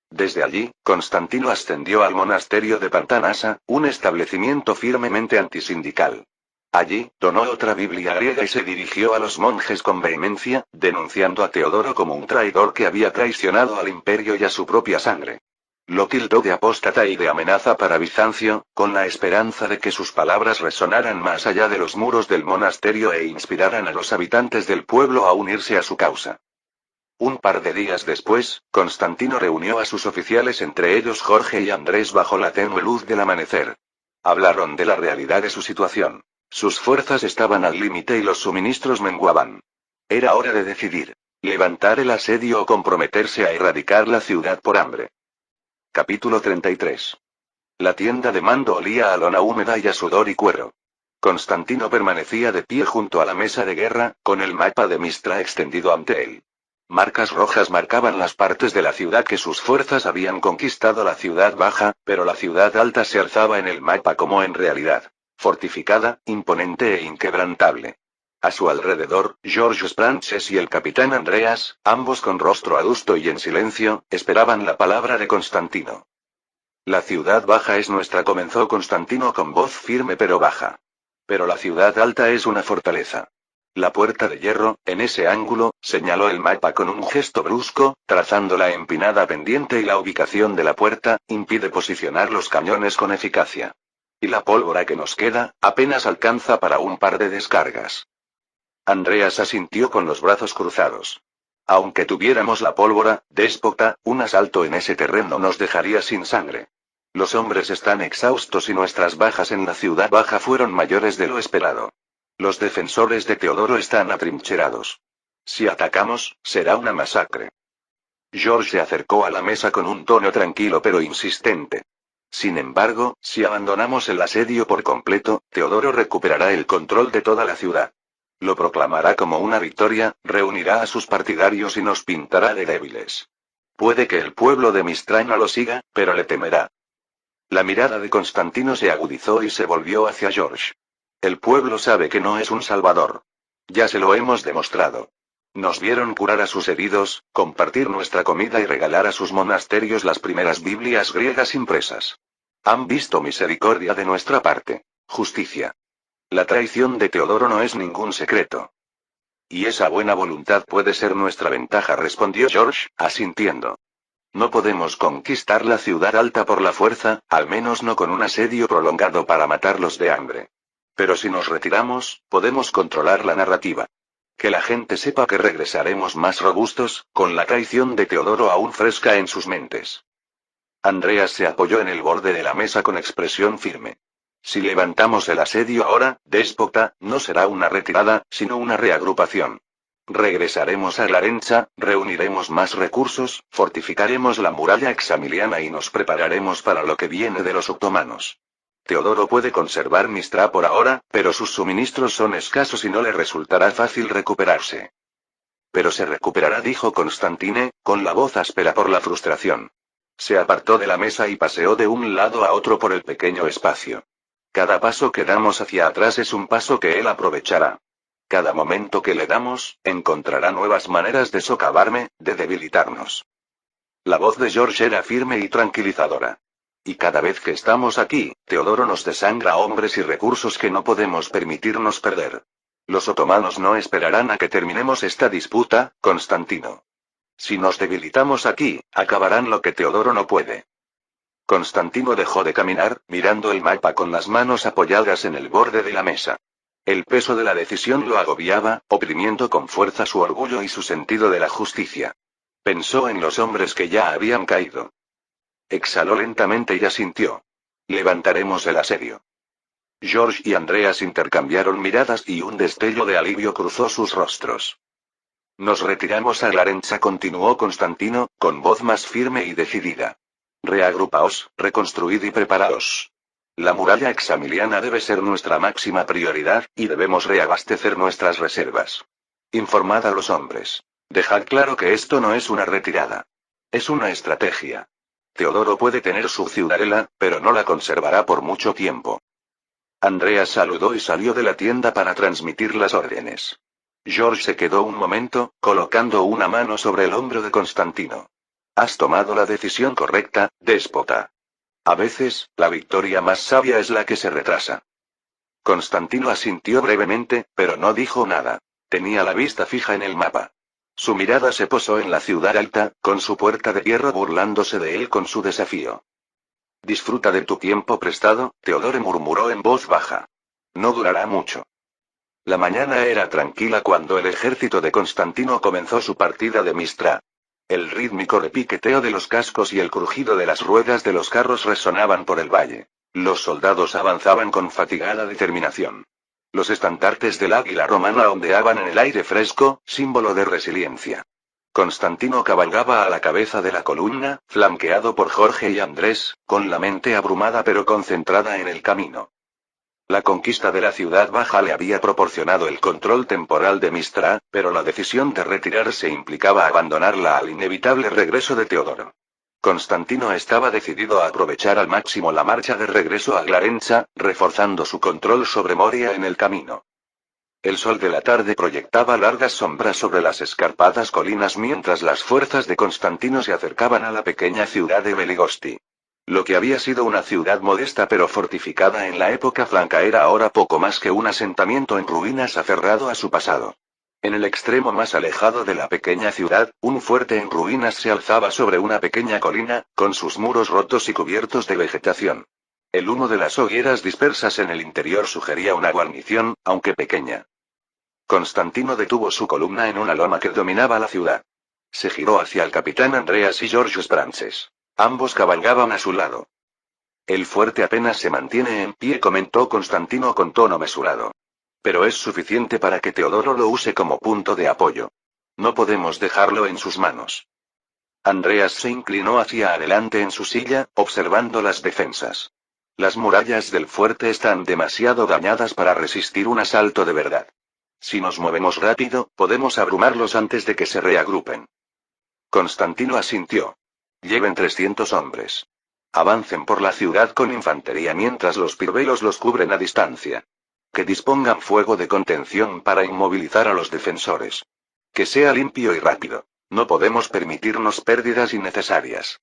Desde allí, Constantino ascendió al monasterio de Pantanasa, un establecimiento firmemente antisindical. Allí, donó otra Biblia griega y se dirigió a los monjes con vehemencia, denunciando a Teodoro como un traidor que había traicionado al imperio y a su propia sangre. Lo tildó de apóstata y de amenaza para Bizancio, con la esperanza de que sus palabras resonaran más allá de los muros del monasterio e inspiraran a los habitantes del pueblo a unirse a su causa. Un par de días después, Constantino reunió a sus oficiales, entre ellos Jorge y Andrés, bajo la tenue luz del amanecer. Hablaron de la realidad de su situación. Sus fuerzas estaban al límite y los suministros menguaban. Era hora de decidir: levantar el asedio o comprometerse a erradicar la ciudad por hambre. Capítulo 33. La tienda de mando olía a lona húmeda y a sudor y cuero. Constantino permanecía de pie junto a la mesa de guerra, con el mapa de Mistra extendido ante él. Marcas rojas marcaban las partes de la ciudad que sus fuerzas habían conquistado. La ciudad baja, pero la ciudad alta se alzaba en el mapa como en realidad. Fortificada, imponente e inquebrantable. A su alrededor, George Spranches y el capitán Andreas, ambos con rostro adusto y en silencio, esperaban la palabra de Constantino. La ciudad baja es nuestra, comenzó Constantino con voz firme pero baja. Pero la ciudad alta es una fortaleza. La puerta de hierro, en ese ángulo, señaló el mapa con un gesto brusco, trazando la empinada pendiente y la ubicación de la puerta, impide posicionar los cañones con eficacia. Y la pólvora que nos queda, apenas alcanza para un par de descargas. Andreas asintió con los brazos cruzados. Aunque tuviéramos la pólvora, déspota, un asalto en ese terreno nos dejaría sin sangre. Los hombres están exhaustos y nuestras bajas en la ciudad baja fueron mayores de lo esperado. Los defensores de Teodoro están atrincherados. Si atacamos, será una masacre. George se acercó a la mesa con un tono tranquilo pero insistente. Sin embargo, si abandonamos el asedio por completo, Teodoro recuperará el control de toda la ciudad. Lo proclamará como una victoria, reunirá a sus partidarios y nos pintará de débiles. Puede que el pueblo de Mistral no lo siga, pero le temerá. La mirada de Constantino se agudizó y se volvió hacia George. El pueblo sabe que no es un salvador. Ya se lo hemos demostrado. Nos vieron curar a sus heridos, compartir nuestra comida y regalar a sus monasterios las primeras Biblias griegas impresas. Han visto misericordia de nuestra parte. Justicia. La traición de Teodoro no es ningún secreto. Y esa buena voluntad puede ser nuestra ventaja, respondió George, asintiendo. No podemos conquistar la ciudad alta por la fuerza, al menos no con un asedio prolongado para matarlos de hambre. Pero si nos retiramos, podemos controlar la narrativa. Que la gente sepa que regresaremos más robustos, con la traición de Teodoro aún fresca en sus mentes. Andreas se apoyó en el borde de la mesa con expresión firme. Si levantamos el asedio ahora, déspota, no será una retirada, sino una reagrupación. Regresaremos a Glarenza, reuniremos más recursos, fortificaremos la muralla examiliana y nos prepararemos para lo que viene de los otomanos. Teodoro puede conservar Mistra por ahora, pero sus suministros son escasos y no le resultará fácil recuperarse. Pero se recuperará, dijo Constantine, con la voz áspera por la frustración. Se apartó de la mesa y paseó de un lado a otro por el pequeño espacio. Cada paso que damos hacia atrás es un paso que él aprovechará. Cada momento que le damos, encontrará nuevas maneras de socavarme, de debilitarnos. La voz de George era firme y tranquilizadora. Y cada vez que estamos aquí, Teodoro nos desangra hombres y recursos que no podemos permitirnos perder. Los otomanos no esperarán a que terminemos esta disputa, Constantino. Si nos debilitamos aquí, acabarán lo que Teodoro no puede. Constantino dejó de caminar, mirando el mapa con las manos apoyadas en el borde de la mesa. El peso de la decisión lo agobiaba, oprimiendo con fuerza su orgullo y su sentido de la justicia. Pensó en los hombres que ya habían caído. Exhaló lentamente y asintió. Levantaremos el asedio. George y Andreas intercambiaron miradas y un destello de alivio cruzó sus rostros. Nos retiramos a Glarenza, continuó Constantino, con voz más firme y decidida. Reagrupaos, reconstruid y preparaos. La muralla examiliana debe ser nuestra máxima prioridad, y debemos reabastecer nuestras reservas. Informad a los hombres. Dejad claro que esto no es una retirada. Es una estrategia. Teodoro puede tener su ciudadela, pero no la conservará por mucho tiempo. Andreas saludó y salió de la tienda para transmitir las órdenes. George se quedó un momento, colocando una mano sobre el hombro de Constantino. Has tomado la decisión correcta, déspota. A veces, la victoria más sabia es la que se retrasa. Constantino asintió brevemente, pero no dijo nada. Tenía la vista fija en el mapa. Su mirada se posó en la ciudad alta, con su puerta de hierro burlándose de él con su desafío. Disfruta de tu tiempo prestado, Teodoro murmuró en voz baja. No durará mucho. La mañana era tranquila cuando el ejército de Constantino comenzó su partida de Mistra. El rítmico repiqueteo de los cascos y el crujido de las ruedas de los carros resonaban por el valle. Los soldados avanzaban con fatigada determinación. Los estandartes del águila romana ondeaban en el aire fresco, símbolo de resiliencia. Constantino cabalgaba a la cabeza de la columna, flanqueado por Jorge y Andrés, con la mente abrumada pero concentrada en el camino. La conquista de la ciudad baja le había proporcionado el control temporal de Mistra, pero la decisión de retirarse implicaba abandonarla al inevitable regreso de Teodoro. Constantino estaba decidido a aprovechar al máximo la marcha de regreso a Glarenza, reforzando su control sobre Moria en el camino. El sol de la tarde proyectaba largas sombras sobre las escarpadas colinas mientras las fuerzas de Constantino se acercaban a la pequeña ciudad de Beligosti. Lo que había sido una ciudad modesta pero fortificada en la época franca era ahora poco más que un asentamiento en ruinas aferrado a su pasado. En el extremo más alejado de la pequeña ciudad, un fuerte en ruinas se alzaba sobre una pequeña colina, con sus muros rotos y cubiertos de vegetación. El humo de las hogueras dispersas en el interior sugería una guarnición, aunque pequeña. Constantino detuvo su columna en una loma que dominaba la ciudad. Se giró hacia el capitán Andreas y George Sprances. Ambos cabalgaban a su lado. El fuerte apenas se mantiene en pie, comentó Constantino con tono mesurado. Pero es suficiente para que Teodoro lo use como punto de apoyo. No podemos dejarlo en sus manos. Andreas se inclinó hacia adelante en su silla, observando las defensas. Las murallas del fuerte están demasiado dañadas para resistir un asalto de verdad. Si nos movemos rápido, podemos abrumarlos antes de que se reagrupen. Constantino asintió. Lleven 300 hombres. Avancen por la ciudad con infantería mientras los pirbelos los cubren a distancia. Que dispongan fuego de contención para inmovilizar a los defensores. Que sea limpio y rápido. No podemos permitirnos pérdidas innecesarias.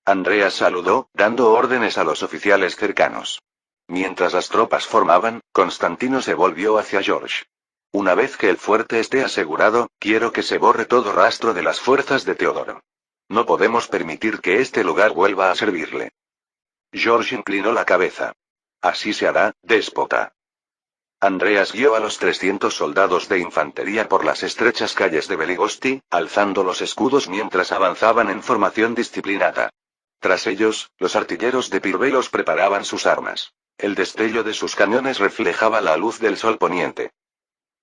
Andreas saludó, dando órdenes a los oficiales cercanos. Mientras las tropas formaban, Constantino se volvió hacia George. Una vez que el fuerte esté asegurado, quiero que se borre todo rastro de las fuerzas de Teodoro. No podemos permitir que este lugar vuelva a servirle. George inclinó la cabeza. Así se hará, déspota. Andreas guió a los 300 soldados de infantería por las estrechas calles de Beligosti, alzando los escudos mientras avanzaban en formación disciplinada. Tras ellos, los artilleros de Pirbelos preparaban sus armas. El destello de sus cañones reflejaba la luz del sol poniente.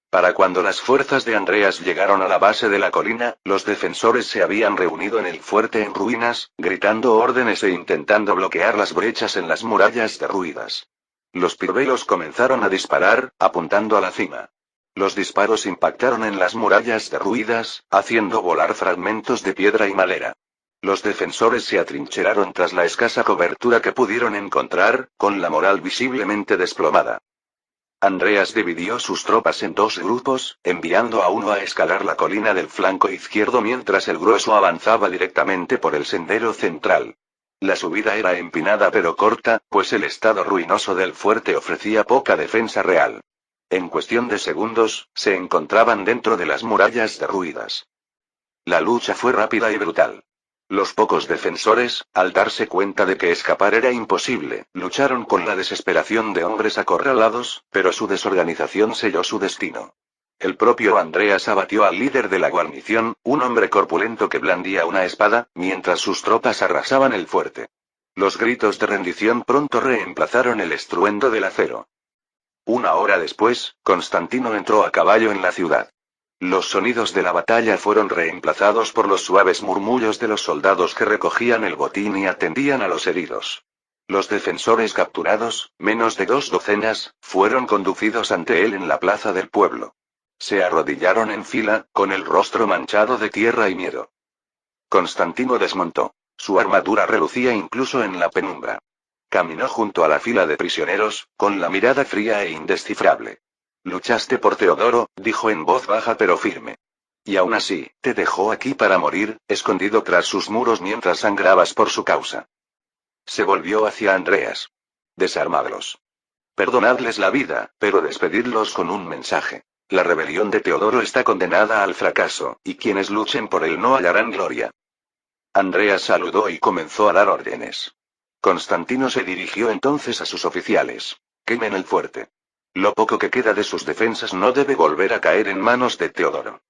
Para cuando las fuerzas de Andreas llegaron a la base de la colina, los defensores se habían reunido en el fuerte en ruinas, gritando órdenes e intentando bloquear las brechas en las murallas derruidas. Los pirbelos comenzaron a disparar, apuntando a la cima. Los disparos impactaron en las murallas derruidas, haciendo volar fragmentos de piedra y madera. Los defensores se atrincheraron tras la escasa cobertura que pudieron encontrar, con la moral visiblemente desplomada. Andreas dividió sus tropas en dos grupos, enviando a uno a escalar la colina del flanco izquierdo mientras el grueso avanzaba directamente por el sendero central. La subida era empinada pero corta, pues el estado ruinoso del fuerte ofrecía poca defensa real. En cuestión de segundos, se encontraban dentro de las murallas derruidas. La lucha fue rápida y brutal. Los pocos defensores, al darse cuenta de que escapar era imposible, lucharon con la desesperación de hombres acorralados, pero su desorganización selló su destino. El propio Andreas abatió al líder de la guarnición, un hombre corpulento que blandía una espada, mientras sus tropas arrasaban el fuerte. Los gritos de rendición pronto reemplazaron el estruendo del acero. Una hora después, Constantino entró a caballo en la ciudad. Los sonidos de la batalla fueron reemplazados por los suaves murmullos de los soldados que recogían el botín y atendían a los heridos. Los defensores capturados, menos de 2 docenas, fueron conducidos ante él en la plaza del pueblo. Se arrodillaron en fila, con el rostro manchado de tierra y miedo. Constantino desmontó. Su armadura relucía incluso en la penumbra. Caminó junto a la fila de prisioneros, con la mirada fría e indescifrable. Luchaste por Teodoro, dijo en voz baja pero firme. Y aún así, te dejó aquí para morir, escondido tras sus muros mientras sangrabas por su causa. Se volvió hacia Andreas. Desarmadlos. Perdonadles la vida, pero despedidlos con un mensaje. La rebelión de Teodoro está condenada al fracaso, y quienes luchen por él no hallarán gloria. Andreas saludó y comenzó a dar órdenes. Constantino se dirigió entonces a sus oficiales. Quemen el fuerte. Lo poco que queda de sus defensas no debe volver a caer en manos de Teodoro.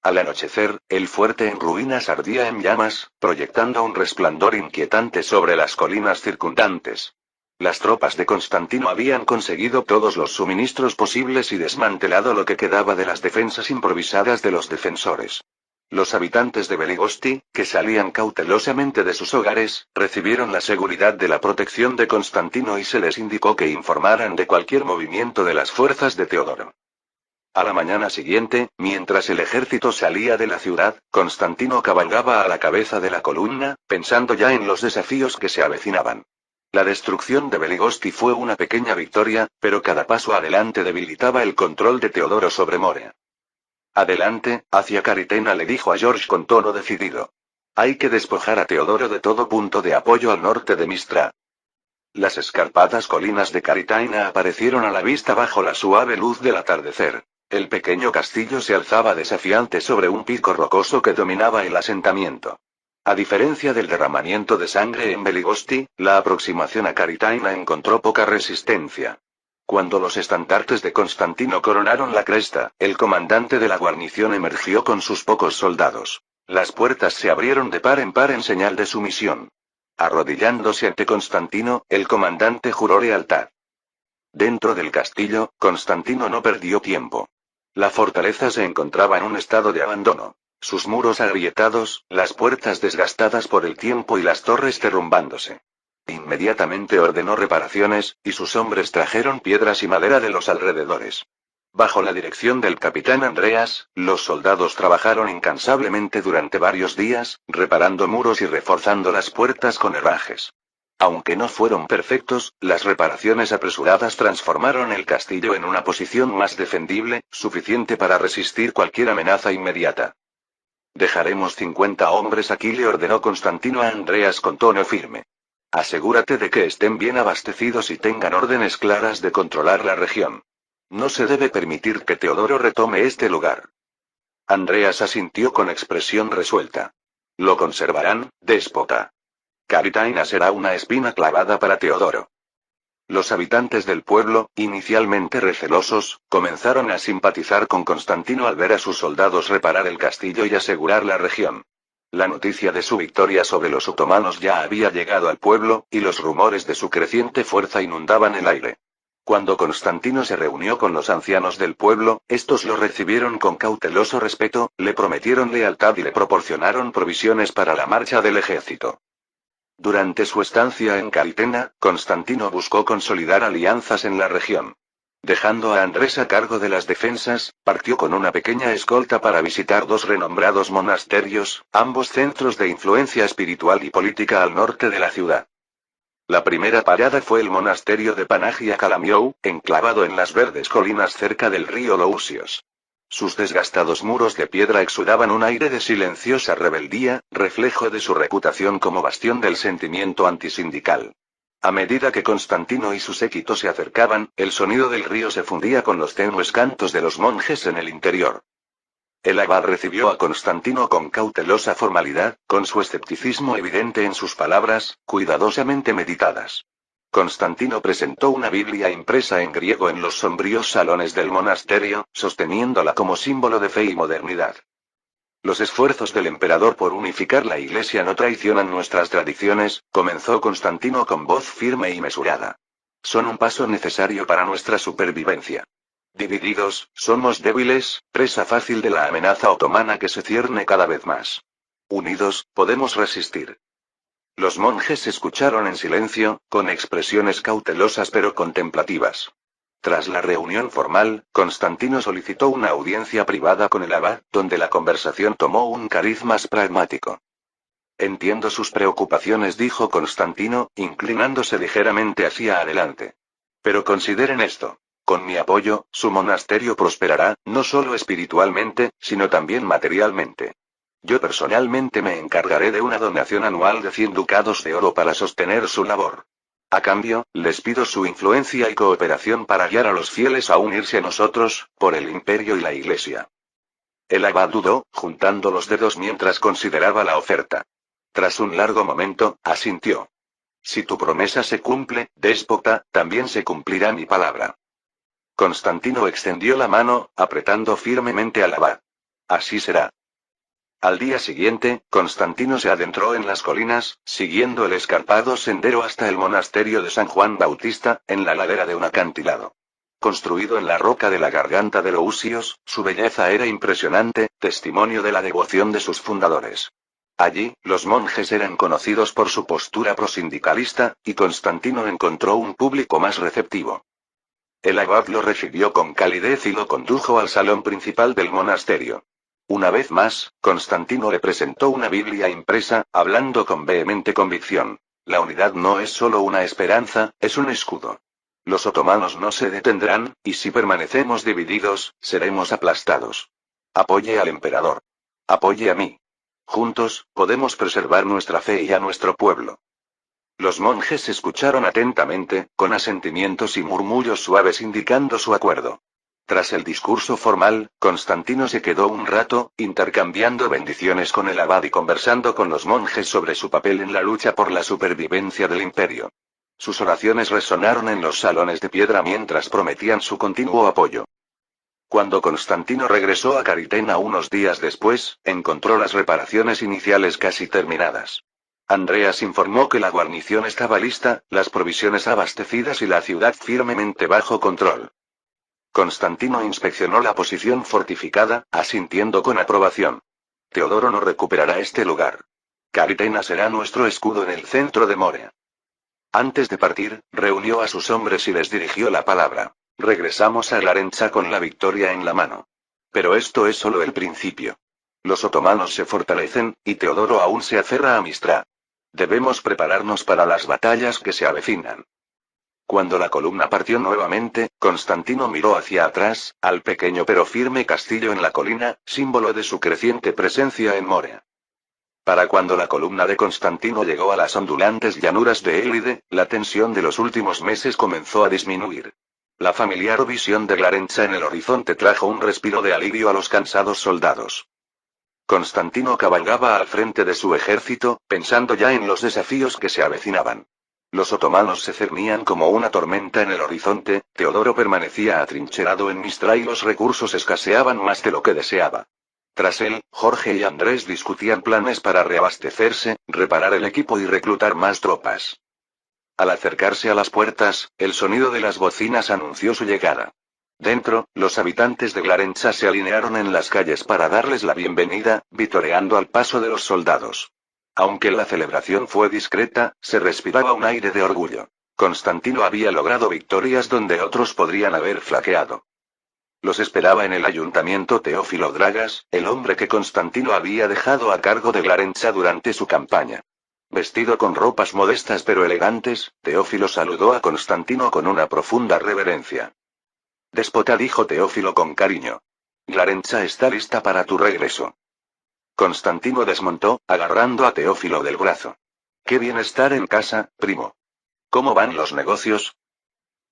Al anochecer, el fuerte en ruinas ardía en llamas, proyectando un resplandor inquietante sobre las colinas circundantes. Las tropas de Constantino habían conseguido todos los suministros posibles y desmantelado lo que quedaba de las defensas improvisadas de los defensores. Los habitantes de Beligosti, que salían cautelosamente de sus hogares, recibieron la seguridad de la protección de Constantino y se les indicó que informaran de cualquier movimiento de las fuerzas de Teodoro. A la mañana siguiente, mientras el ejército salía de la ciudad, Constantino cabalgaba a la cabeza de la columna, pensando ya en los desafíos que se avecinaban. La destrucción de Beligosti fue una pequeña victoria, pero cada paso adelante debilitaba el control de Teodoro sobre Morea. Adelante, hacia Caritena, le dijo a George con tono decidido. Hay que despojar a Teodoro de todo punto de apoyo al norte de Mistra. Las escarpadas colinas de Caritena aparecieron a la vista bajo la suave luz del atardecer. El pequeño castillo se alzaba desafiante sobre un pico rocoso que dominaba el asentamiento. A diferencia del derramamiento de sangre en Beligosti, la aproximación a Caritena encontró poca resistencia. Cuando los estandartes de Constantino coronaron la cresta, el comandante de la guarnición emergió con sus pocos soldados. Las puertas se abrieron de par en señal de sumisión. Arrodillándose ante Constantino, el comandante juró lealtad. Dentro del castillo, Constantino no perdió tiempo. La fortaleza se encontraba en un estado de abandono. sus muros agrietados, las puertas desgastadas por el tiempo y las torres derrumbándose. Inmediatamente ordenó reparaciones, y sus hombres trajeron piedras y madera de los alrededores. Bajo la dirección del capitán Andreas, los soldados trabajaron incansablemente durante varios días, reparando muros y reforzando las puertas con herrajes. Aunque no fueron perfectos, las reparaciones apresuradas transformaron el castillo en una posición más defendible, suficiente para resistir cualquier amenaza inmediata. Dejaremos 50 hombres aquí, le ordenó Constantino a Andreas con tono firme. Asegúrate de que estén bien abastecidos y tengan órdenes claras de controlar la región. No se debe permitir que Teodoro retome este lugar. Andreas asintió con expresión resuelta. Lo conservarán, déspota. Caritaina será una espina clavada para Teodoro. Los habitantes del pueblo, inicialmente recelosos, comenzaron a simpatizar con Constantino al ver a sus soldados reparar el castillo y asegurar la región. La noticia de su victoria sobre los otomanos ya había llegado al pueblo, y los rumores de su creciente fuerza inundaban el aire. Cuando Constantino se reunió con los ancianos del pueblo, estos lo recibieron con cauteloso respeto, le prometieron lealtad y le proporcionaron provisiones para la marcha del ejército. Durante su estancia en Caritena, Constantino buscó consolidar alianzas en la región. Dejando a Andrés a cargo de las defensas, partió con una pequeña escolta para visitar dos renombrados monasterios, ambos centros de influencia espiritual y política al norte de la ciudad. La primera parada fue el monasterio de Panagia Calamiou, enclavado en las verdes colinas cerca del río Lousios. Sus desgastados muros de piedra exudaban un aire de silenciosa rebeldía, reflejo de su reputación como bastión del sentimiento antisindical. A medida que Constantino y su séquito se acercaban, el sonido del río se fundía con los tenues cantos de los monjes en el interior. El abad recibió a Constantino con cautelosa formalidad, con su escepticismo evidente en sus palabras, cuidadosamente meditadas. Constantino presentó una Biblia impresa en griego en los sombríos salones del monasterio, sosteniéndola como símbolo de fe y modernidad. Los esfuerzos del emperador por unificar la Iglesia no traicionan nuestras tradiciones, comenzó Constantino con voz firme y mesurada. Son un paso necesario para nuestra supervivencia. Divididos, somos débiles, presa fácil de la amenaza otomana que se cierne cada vez más. Unidos, podemos resistir. Los monjes escucharon en silencio, con expresiones cautelosas pero contemplativas. Tras la reunión formal, Constantino solicitó una audiencia privada con el abad, donde la conversación tomó un cariz más pragmático. Entiendo sus preocupaciones, dijo Constantino, inclinándose ligeramente hacia adelante. Pero consideren esto. Con mi apoyo, su monasterio prosperará, no solo espiritualmente, sino también materialmente. Yo personalmente me encargaré de una donación anual de 100 ducados de oro para sostener su labor. A cambio, les pido su influencia y cooperación para guiar a los fieles a unirse a nosotros, por el imperio y la iglesia. El abad dudó, juntando los dedos mientras consideraba la oferta. Tras un largo momento, asintió. Si tu promesa se cumple, déspota, también se cumplirá mi palabra. Constantino extendió la mano, apretando firmemente al abad. Así será. Al día siguiente, Constantino se adentró en las colinas, siguiendo el escarpado sendero hasta el monasterio de San Juan Bautista, en la ladera de un acantilado. Construido en la roca de la garganta de Lousios, su belleza era impresionante, testimonio de la devoción de sus fundadores. Allí, los monjes eran conocidos por su postura prosindicalista, y Constantino encontró un público más receptivo. El abad lo recibió con calidez y lo condujo al salón principal del monasterio. Una vez más, Constantino le presentó una Biblia impresa, hablando con vehemente convicción. La unidad no es solo una esperanza, es un escudo. Los otomanos no se detendrán, y si permanecemos divididos, seremos aplastados. Apoye al emperador. Apoye a mí. Juntos, podemos preservar nuestra fe y a nuestro pueblo. Los monjes escucharon atentamente, con asentimientos y murmullos suaves indicando su acuerdo. Tras el discurso formal, Constantino se quedó un rato, intercambiando bendiciones con el abad y conversando con los monjes sobre su papel en la lucha por la supervivencia del imperio. Sus oraciones resonaron en los salones de piedra mientras prometían su continuo apoyo. Cuando Constantino regresó a Caritena unos días después, encontró las reparaciones iniciales casi terminadas. Andreas informó que la guarnición estaba lista, las provisiones abastecidas y la ciudad firmemente bajo control. Constantino inspeccionó la posición fortificada, asintiendo con aprobación. Teodoro no recuperará este lugar. Caritena será nuestro escudo en el centro de Moria. Antes de partir, reunió a sus hombres y les dirigió la palabra. Regresamos a Glarencha con la victoria en la mano. Pero esto es solo el principio. Los otomanos se fortalecen, y Teodoro aún se aferra a Mistra. Debemos prepararnos para las batallas que se avecinan. Cuando la columna partió nuevamente, Constantino miró hacia atrás, al pequeño pero firme castillo en la colina, símbolo de su creciente presencia en Moria. Para cuando la columna de Constantino llegó a las ondulantes llanuras de Élide, la tensión de los últimos meses comenzó a disminuir. La familiar visión de Glarencha en el horizonte trajo un respiro de alivio a los cansados soldados. Constantino cabalgaba al frente de su ejército, pensando ya en los desafíos que se avecinaban. Los otomanos se cernían como una tormenta en el horizonte, Teodoro permanecía atrincherado en Mistra y los recursos escaseaban más de lo que deseaba. Tras él, Jorge y Andrés discutían planes para reabastecerse, reparar el equipo y reclutar más tropas. Al acercarse a las puertas, el sonido de las bocinas anunció su llegada. Dentro, los habitantes de Glarencha se alinearon en las calles para darles la bienvenida, vitoreando al paso de los soldados. Aunque la celebración fue discreta, se respiraba un aire de orgullo. Constantino había logrado victorias donde otros podrían haber flaqueado. Los esperaba en el ayuntamiento Teófilo Dragas, el hombre que Constantino había dejado a cargo de Glarencha durante su campaña. Vestido con ropas modestas pero elegantes, Teófilo saludó a Constantino con una profunda reverencia. Déspota, dijo Teófilo con cariño. Glarencha está lista para tu regreso. Constantino desmontó, agarrando a Teófilo del brazo. Qué bien estar en casa, primo. ¿Cómo van los negocios?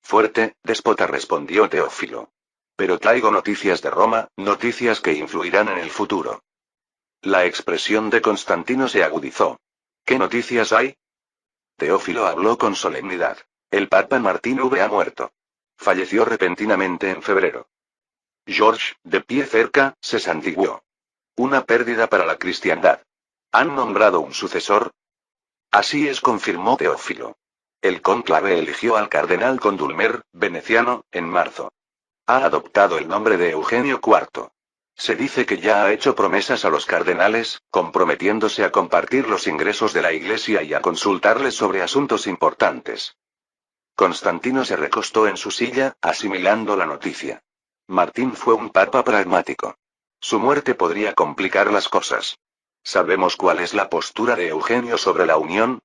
Fuerte, déspota, respondió Teófilo. Pero traigo noticias de Roma, noticias que influirán en el futuro. La expresión de Constantino se agudizó. ¿Qué noticias hay? Teófilo habló con solemnidad. El Papa Martín V ha muerto. Falleció repentinamente en febrero. George, de pie cerca, se santiguó. Una pérdida para la cristiandad. ¿Han nombrado un sucesor? Así es, confirmó Teófilo. El cónclave eligió al cardenal Condulmer, veneciano, en marzo. Ha adoptado el nombre de Eugenio IV. Se dice que ya ha hecho promesas a los cardenales, comprometiéndose a compartir los ingresos de la Iglesia y a consultarles sobre asuntos importantes. Constantino se recostó en su silla, asimilando la noticia. Martín fue un papa pragmático. Su muerte podría complicar las cosas. ¿Sabemos cuál es la postura de Eugenio sobre la unión?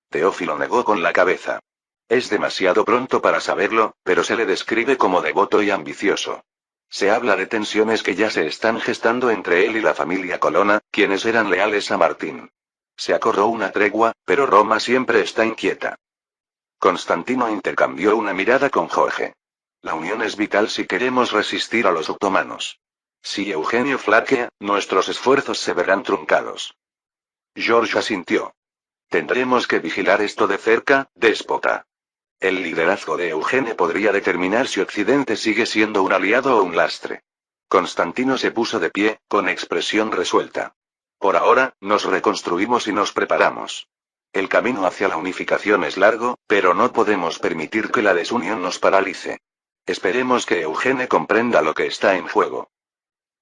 Teófilo negó con la cabeza. Es demasiado pronto para saberlo, pero se le describe como devoto y ambicioso. Se habla de tensiones que ya se están gestando entre él y la familia Colonna, quienes eran leales a Martín. Se acordó una tregua, pero Roma siempre está inquieta. Constantino intercambió una mirada con Jorge. La unión es vital si queremos resistir a los otomanos. Si Eugenio flaquea, nuestros esfuerzos se verán truncados. George asintió. Tendremos que vigilar esto de cerca, déspota. El liderazgo de Eugenio podría determinar si Occidente sigue siendo un aliado o un lastre. Constantino se puso de pie, con expresión resuelta. Por ahora, nos reconstruimos y nos preparamos. El camino hacia la unificación es largo, pero no podemos permitir que la desunión nos paralice. Esperemos que Eugenio comprenda lo que está en juego.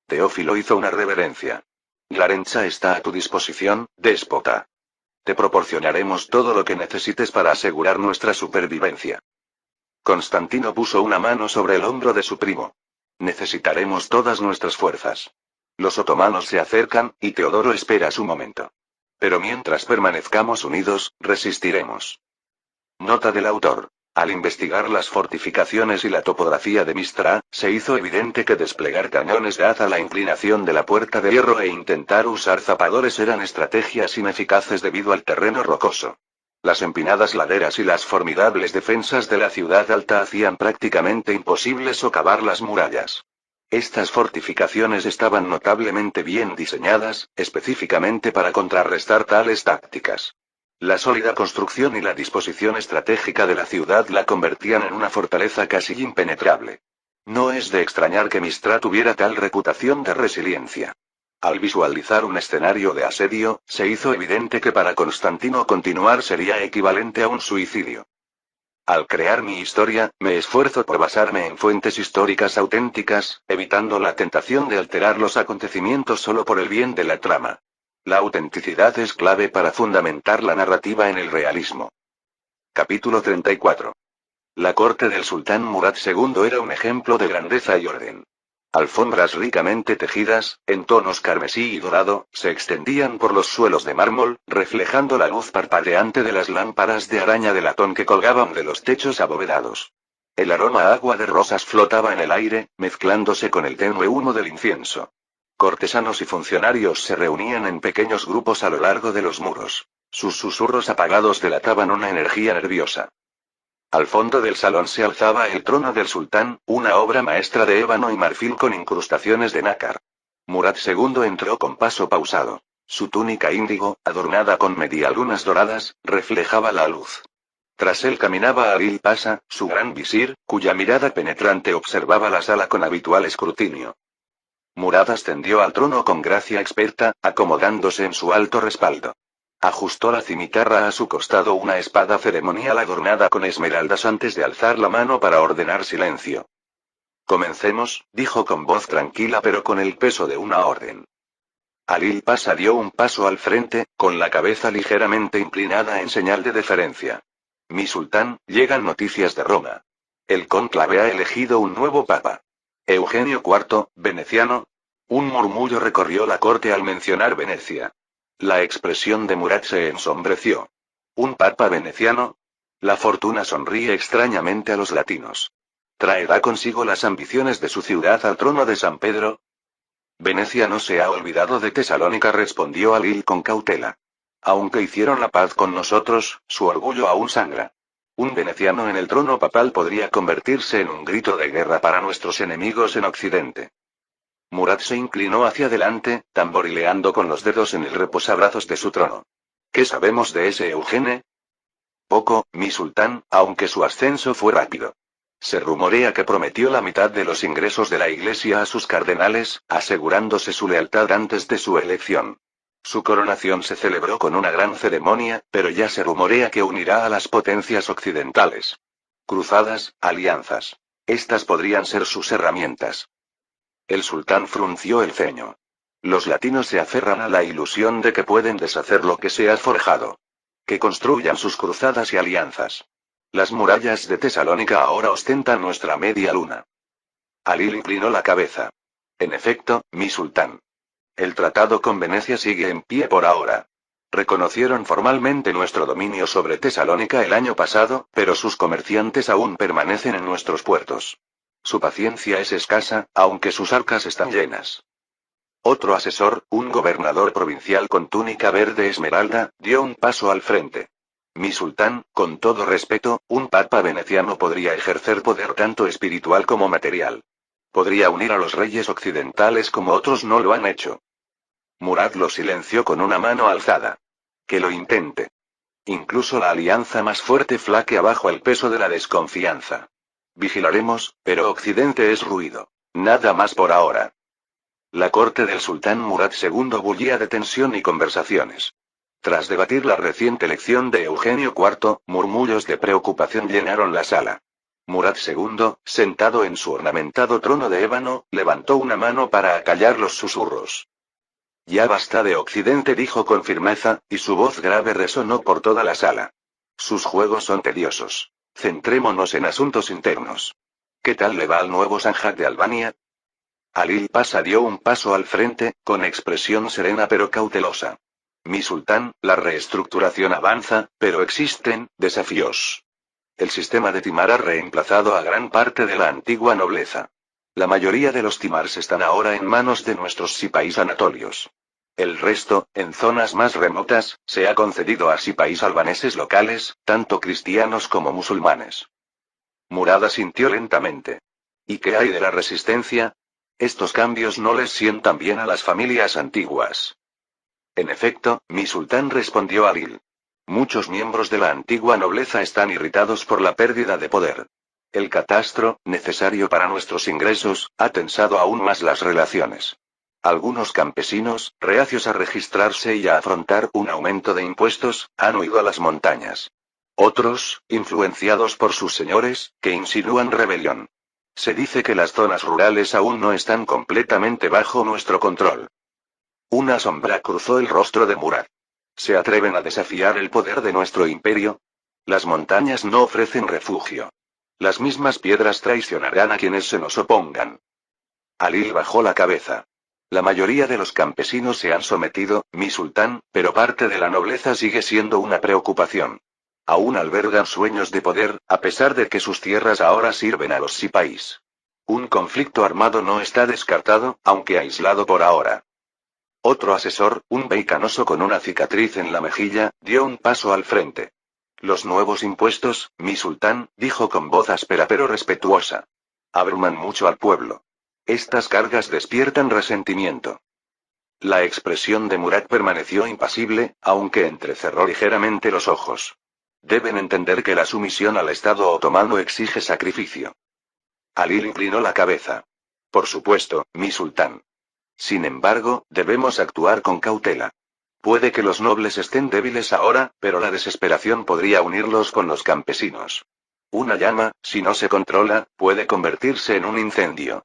Teófilo hizo una reverencia. Glarencha está a tu disposición, déspota. Te proporcionaremos todo lo que necesites para asegurar nuestra supervivencia. Constantino puso una mano sobre el hombro de su primo. Necesitaremos todas nuestras fuerzas. Los otomanos se acercan, y Teodoro espera su momento. Pero mientras permanezcamos unidos, resistiremos. Nota del autor. Al investigar las fortificaciones y la topografía de Mistra, se hizo evidente que desplegar cañones dada la inclinación de la puerta de hierro e intentar usar zapadores eran estrategias ineficaces debido al terreno rocoso. Las empinadas laderas y las formidables defensas de la ciudad alta hacían prácticamente imposible socavar las murallas. Estas fortificaciones estaban notablemente bien diseñadas, específicamente para contrarrestar tales tácticas. La sólida construcción y la disposición estratégica de la ciudad la convertían en una fortaleza casi impenetrable. No es de extrañar que Mistra tuviera tal reputación de resiliencia. Al visualizar un escenario de asedio, se hizo evidente que para Constantino continuar sería equivalente a un suicidio. Al crear mi historia, me esfuerzo por basarme en fuentes históricas auténticas, evitando la tentación de alterar los acontecimientos solo por el bien de la trama. La autenticidad es clave para fundamentar la narrativa en el realismo. Capítulo 34. La corte del sultán Murad II era un ejemplo de grandeza y orden. Alfombras ricamente tejidas, en tonos carmesí y dorado, se extendían por los suelos de mármol, reflejando la luz parpadeante de las lámparas de araña de latón que colgaban de los techos abovedados. El aroma a agua de rosas flotaba en el aire, mezclándose con el tenue humo del incienso. Cortesanos y funcionarios se reunían en pequeños grupos a lo largo de los muros. Sus susurros apagados delataban una energía nerviosa. Al fondo del salón se alzaba el trono del sultán, una obra maestra de ébano y marfil con incrustaciones de nácar. Murad II entró con paso pausado. Su túnica índigo, adornada con medialunas doradas, reflejaba la luz. Tras él caminaba Alil Pasha, su gran visir, cuya mirada penetrante observaba la sala con habitual escrutinio. Murad ascendió al trono con gracia experta, acomodándose en su alto respaldo. Ajustó la cimitarra a su costado, una espada ceremonial adornada con esmeraldas antes de alzar la mano para ordenar silencio. Comencemos, dijo con voz tranquila pero con el peso de una orden. Alil Pasha dio un paso al frente, con la cabeza ligeramente inclinada en señal de deferencia. Mi sultán, llegan noticias de Roma. El cónclave ha elegido un nuevo papa. Eugenio IV, veneciano. Un murmullo recorrió la corte al mencionar Venecia. La expresión de Murad se ensombreció. ¿Un papa veneciano? La fortuna sonríe extrañamente a los latinos. ¿Traerá consigo las ambiciones de su ciudad al trono de San Pedro? Venecia no se ha olvidado de Tesalónica, respondió Alil con cautela. Aunque hicieron la paz con nosotros, su orgullo aún sangra. Un veneciano en el trono papal podría convertirse en un grito de guerra para nuestros enemigos en Occidente. Murad se inclinó hacia adelante, tamborileando con los dedos en el reposabrazos de su trono. ¿Qué sabemos de ese Eugene? Poco, mi sultán, aunque su ascenso fue rápido. Se rumorea que prometió la mitad de los ingresos de la Iglesia a sus cardenales, asegurándose su lealtad antes de su elección. Su coronación se celebró con una gran ceremonia, pero ya se rumorea que unirá a las potencias occidentales. Cruzadas, alianzas. Estas podrían ser sus herramientas. El sultán frunció el ceño. Los latinos se aferran a la ilusión de que pueden deshacer lo que se ha forjado. Que construyan sus cruzadas y alianzas. Las murallas de Tesalónica ahora ostentan nuestra media luna. Alil inclinó la cabeza. En efecto, mi sultán. El tratado con Venecia sigue en pie por ahora. Reconocieron formalmente nuestro dominio sobre Tesalónica el año pasado, pero sus comerciantes aún permanecen en nuestros puertos. Su paciencia es escasa, aunque sus arcas están llenas. Otro asesor, un gobernador provincial con túnica verde esmeralda, dio un paso al frente. Mi sultán, con todo respeto, un papa veneciano podría ejercer poder tanto espiritual como material. Podría unir a los reyes occidentales como otros no lo han hecho. Murad lo silenció con una mano alzada. Que lo intente. Incluso la alianza más fuerte flaquea bajo el peso de la desconfianza. Vigilaremos, pero Occidente es ruido. Nada más por ahora. La corte del sultán Murad II bullía de tensión y conversaciones. Tras debatir la reciente elección de Eugenio IV, murmullos de preocupación llenaron la sala. Murad II, sentado en su ornamentado trono de ébano, levantó una mano para acallar los susurros. Ya basta de Occidente, dijo con firmeza, y su voz grave resonó por toda la sala. Sus juegos son tediosos. Centrémonos en asuntos internos. ¿Qué tal le va al nuevo Sanjak de Albania? Alil Pasha dio un paso al frente, con expresión serena pero cautelosa. Mi sultán, la reestructuración avanza, pero existen desafíos. El sistema de timar ha reemplazado a gran parte de la antigua nobleza. La mayoría de los timars están ahora en manos de nuestros sipáis anatolios. El resto, en zonas más remotas, se ha concedido a sipáis albaneses locales, tanto cristianos como musulmanes. Murad asintió lentamente. ¿Y qué hay de la resistencia? Estos cambios no les sientan bien a las familias antiguas. En efecto, mi sultán, respondió Alil. Muchos miembros de la antigua nobleza están irritados por la pérdida de poder. El catastro, necesario para nuestros ingresos, ha tensado aún más las relaciones. Algunos campesinos, reacios a registrarse y a afrontar un aumento de impuestos, han huido a las montañas. Otros, influenciados por sus señores, que insinúan rebelión. Se dice que las zonas rurales aún no están completamente bajo nuestro control. Una sombra cruzó el rostro de Murad. ¿Se atreven a desafiar el poder de nuestro imperio? Las montañas no ofrecen refugio. Las mismas piedras traicionarán a quienes se nos opongan. Alil bajó la cabeza. La mayoría de los campesinos se han sometido, mi sultán, pero parte de la nobleza sigue siendo una preocupación. Aún albergan sueños de poder, a pesar de que sus tierras ahora sirven a los sipáis. Un conflicto armado no está descartado, aunque aislado por ahora. Otro asesor, un bey canoso con una cicatriz en la mejilla, dio un paso al frente. Los nuevos impuestos, mi sultán, dijo con voz áspera pero respetuosa. Abruman mucho al pueblo. Estas cargas despiertan resentimiento. La expresión de Murad permaneció impasible, aunque entrecerró ligeramente los ojos. Deben entender que la sumisión al Estado otomano exige sacrificio. Alil inclinó la cabeza. Por supuesto, mi sultán. Sin embargo, debemos actuar con cautela. Puede que los nobles estén débiles ahora, pero la desesperación podría unirlos con los campesinos. Una llama, si no se controla, puede convertirse en un incendio.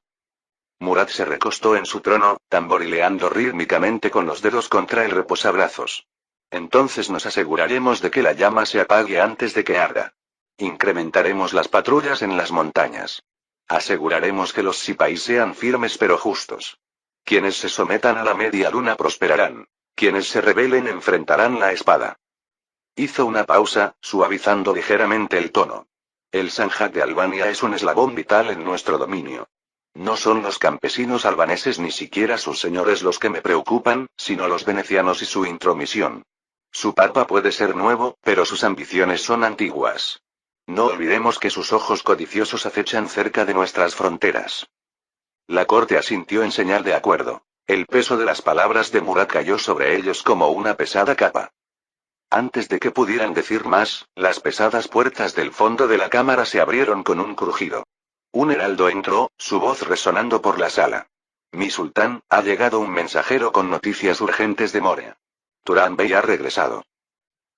Murad se recostó en su trono, tamborileando rítmicamente con los dedos contra el reposabrazos. Entonces nos aseguraremos de que la llama se apague antes de que arda. Incrementaremos las patrullas en las montañas. Aseguraremos que los sipáis sean firmes pero justos. Quienes se sometan a la media luna prosperarán. Quienes se rebelen enfrentarán la espada. Hizo una pausa, suavizando ligeramente el tono. El Sanjak de Albania es un eslabón vital en nuestro dominio. No son los campesinos albaneses ni siquiera sus señores los que me preocupan, sino los venecianos y su intromisión. Su papa puede ser nuevo, pero sus ambiciones son antiguas. No olvidemos que sus ojos codiciosos acechan cerca de nuestras fronteras. La corte asintió en señal de acuerdo. El peso de las palabras de Murad cayó sobre ellos como una pesada capa. Antes de que pudieran decir más, las pesadas puertas del fondo de la cámara se abrieron con un crujido. Un heraldo entró, su voz resonando por la sala. Mi sultán, ha llegado un mensajero con noticias urgentes de Morea. Turán Bey ha regresado.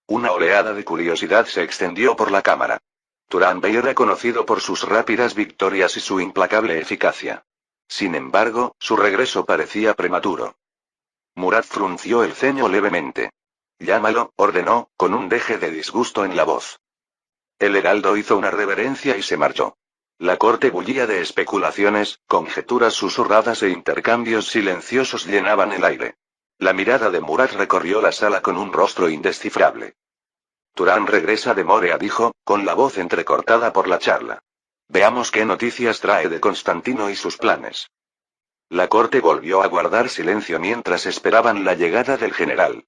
Una oleada de curiosidad se extendió por la cámara. Turán Bey era conocido por sus rápidas victorias y su implacable eficacia. Sin embargo, su regreso parecía prematuro. Murad frunció el ceño levemente. Llámalo, ordenó, con un deje de disgusto en la voz. El heraldo hizo una reverencia y se marchó. La corte bullía de especulaciones, conjeturas susurradas e intercambios silenciosos llenaban el aire. La mirada de Murad recorrió la sala con un rostro indescifrable. Turán regresa de Morea, dijo, con la voz entrecortada por la charla. Veamos qué noticias trae de Constantino y sus planes. La corte volvió a guardar silencio mientras esperaban la llegada del general.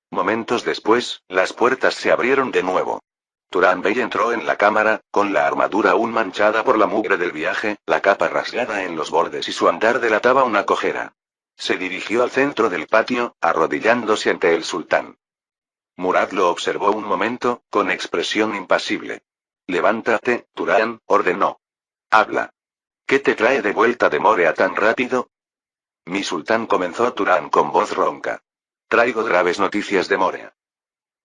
Momentos después, las puertas se abrieron de nuevo. Turán Bey entró en la cámara, con la armadura aún manchada por la mugre del viaje, la capa rasgada en los bordes y su andar delataba una cojera. Se dirigió al centro del patio, arrodillándose ante el sultán. Murad lo observó un momento, con expresión impasible. Levántate, Turán, ordenó. Habla. ¿Qué te trae de vuelta de Morea tan rápido? Mi sultán, comenzó Turán con voz ronca. Traigo graves noticias de Morea.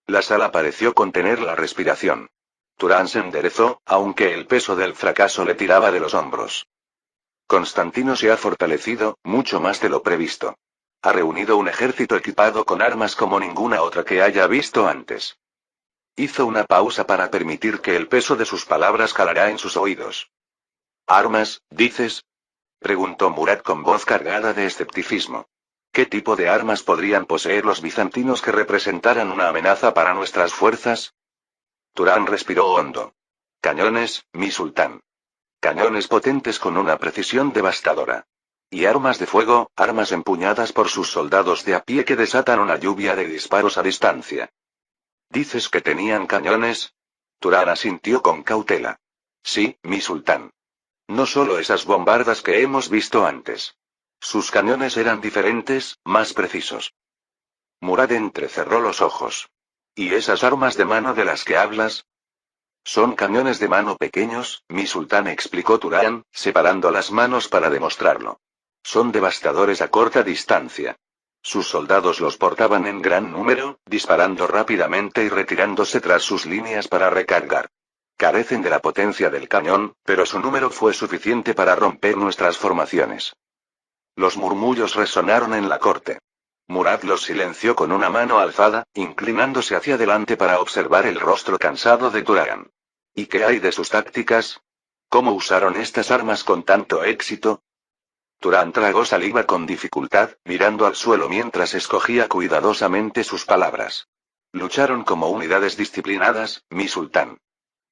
La sala pareció contener la respiración. Turán se enderezó, aunque el peso del fracaso le tiraba de los hombros. Constantino se ha fortalecido, mucho más de lo previsto. Ha reunido un ejército equipado con armas como ninguna otra que haya visto antes. Hizo una pausa para permitir que el peso de sus palabras calara en sus oídos. ¿Armas, dices? Preguntó Murad con voz cargada de escepticismo. ¿Qué tipo de armas podrían poseer los bizantinos que representaran una amenaza para nuestras fuerzas? Turán respiró hondo. Cañones, mi sultán. Cañones potentes con una precisión devastadora. Y armas de fuego, armas empuñadas por sus soldados de a pie que desatan una lluvia de disparos a distancia. ¿Dices que tenían cañones? Turán asintió con cautela. Sí, mi sultán. No solo esas bombardas que hemos visto antes. Sus cañones eran diferentes, más precisos. Murad entrecerró los ojos. ¿Y esas armas de mano de las que hablas? Son cañones de mano pequeños, mi sultán, explicó Turán, separando las manos para demostrarlo. Son devastadores a corta distancia. Sus soldados los portaban en gran número, disparando rápidamente y retirándose tras sus líneas para recargar. Carecen de la potencia del cañón, pero su número fue suficiente para romper nuestras formaciones. Los murmullos resonaron en la corte. Murad los silenció con una mano alzada, inclinándose hacia adelante para observar el rostro cansado de Turagan. ¿Y qué hay de sus tácticas? ¿Cómo usaron estas armas con tanto éxito? Turan tragó saliva con dificultad, mirando al suelo mientras escogía cuidadosamente sus palabras. Lucharon como unidades disciplinadas, mi sultán.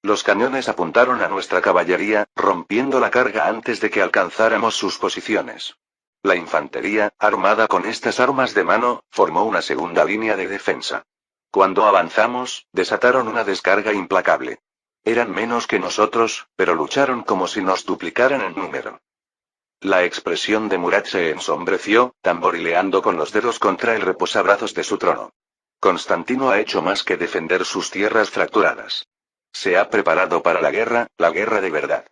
Los cañones apuntaron a nuestra caballería, rompiendo la carga antes de que alcanzáramos sus posiciones. La infantería, armada con estas armas de mano, formó una segunda línea de defensa. Cuando avanzamos, desataron una descarga implacable. Eran menos que nosotros, pero lucharon como si nos duplicaran en número. La expresión de Murad se ensombreció, tamborileando con los dedos contra el reposabrazos de su trono. Constantino ha hecho más que defender sus tierras fracturadas. Se ha preparado para la guerra de verdad.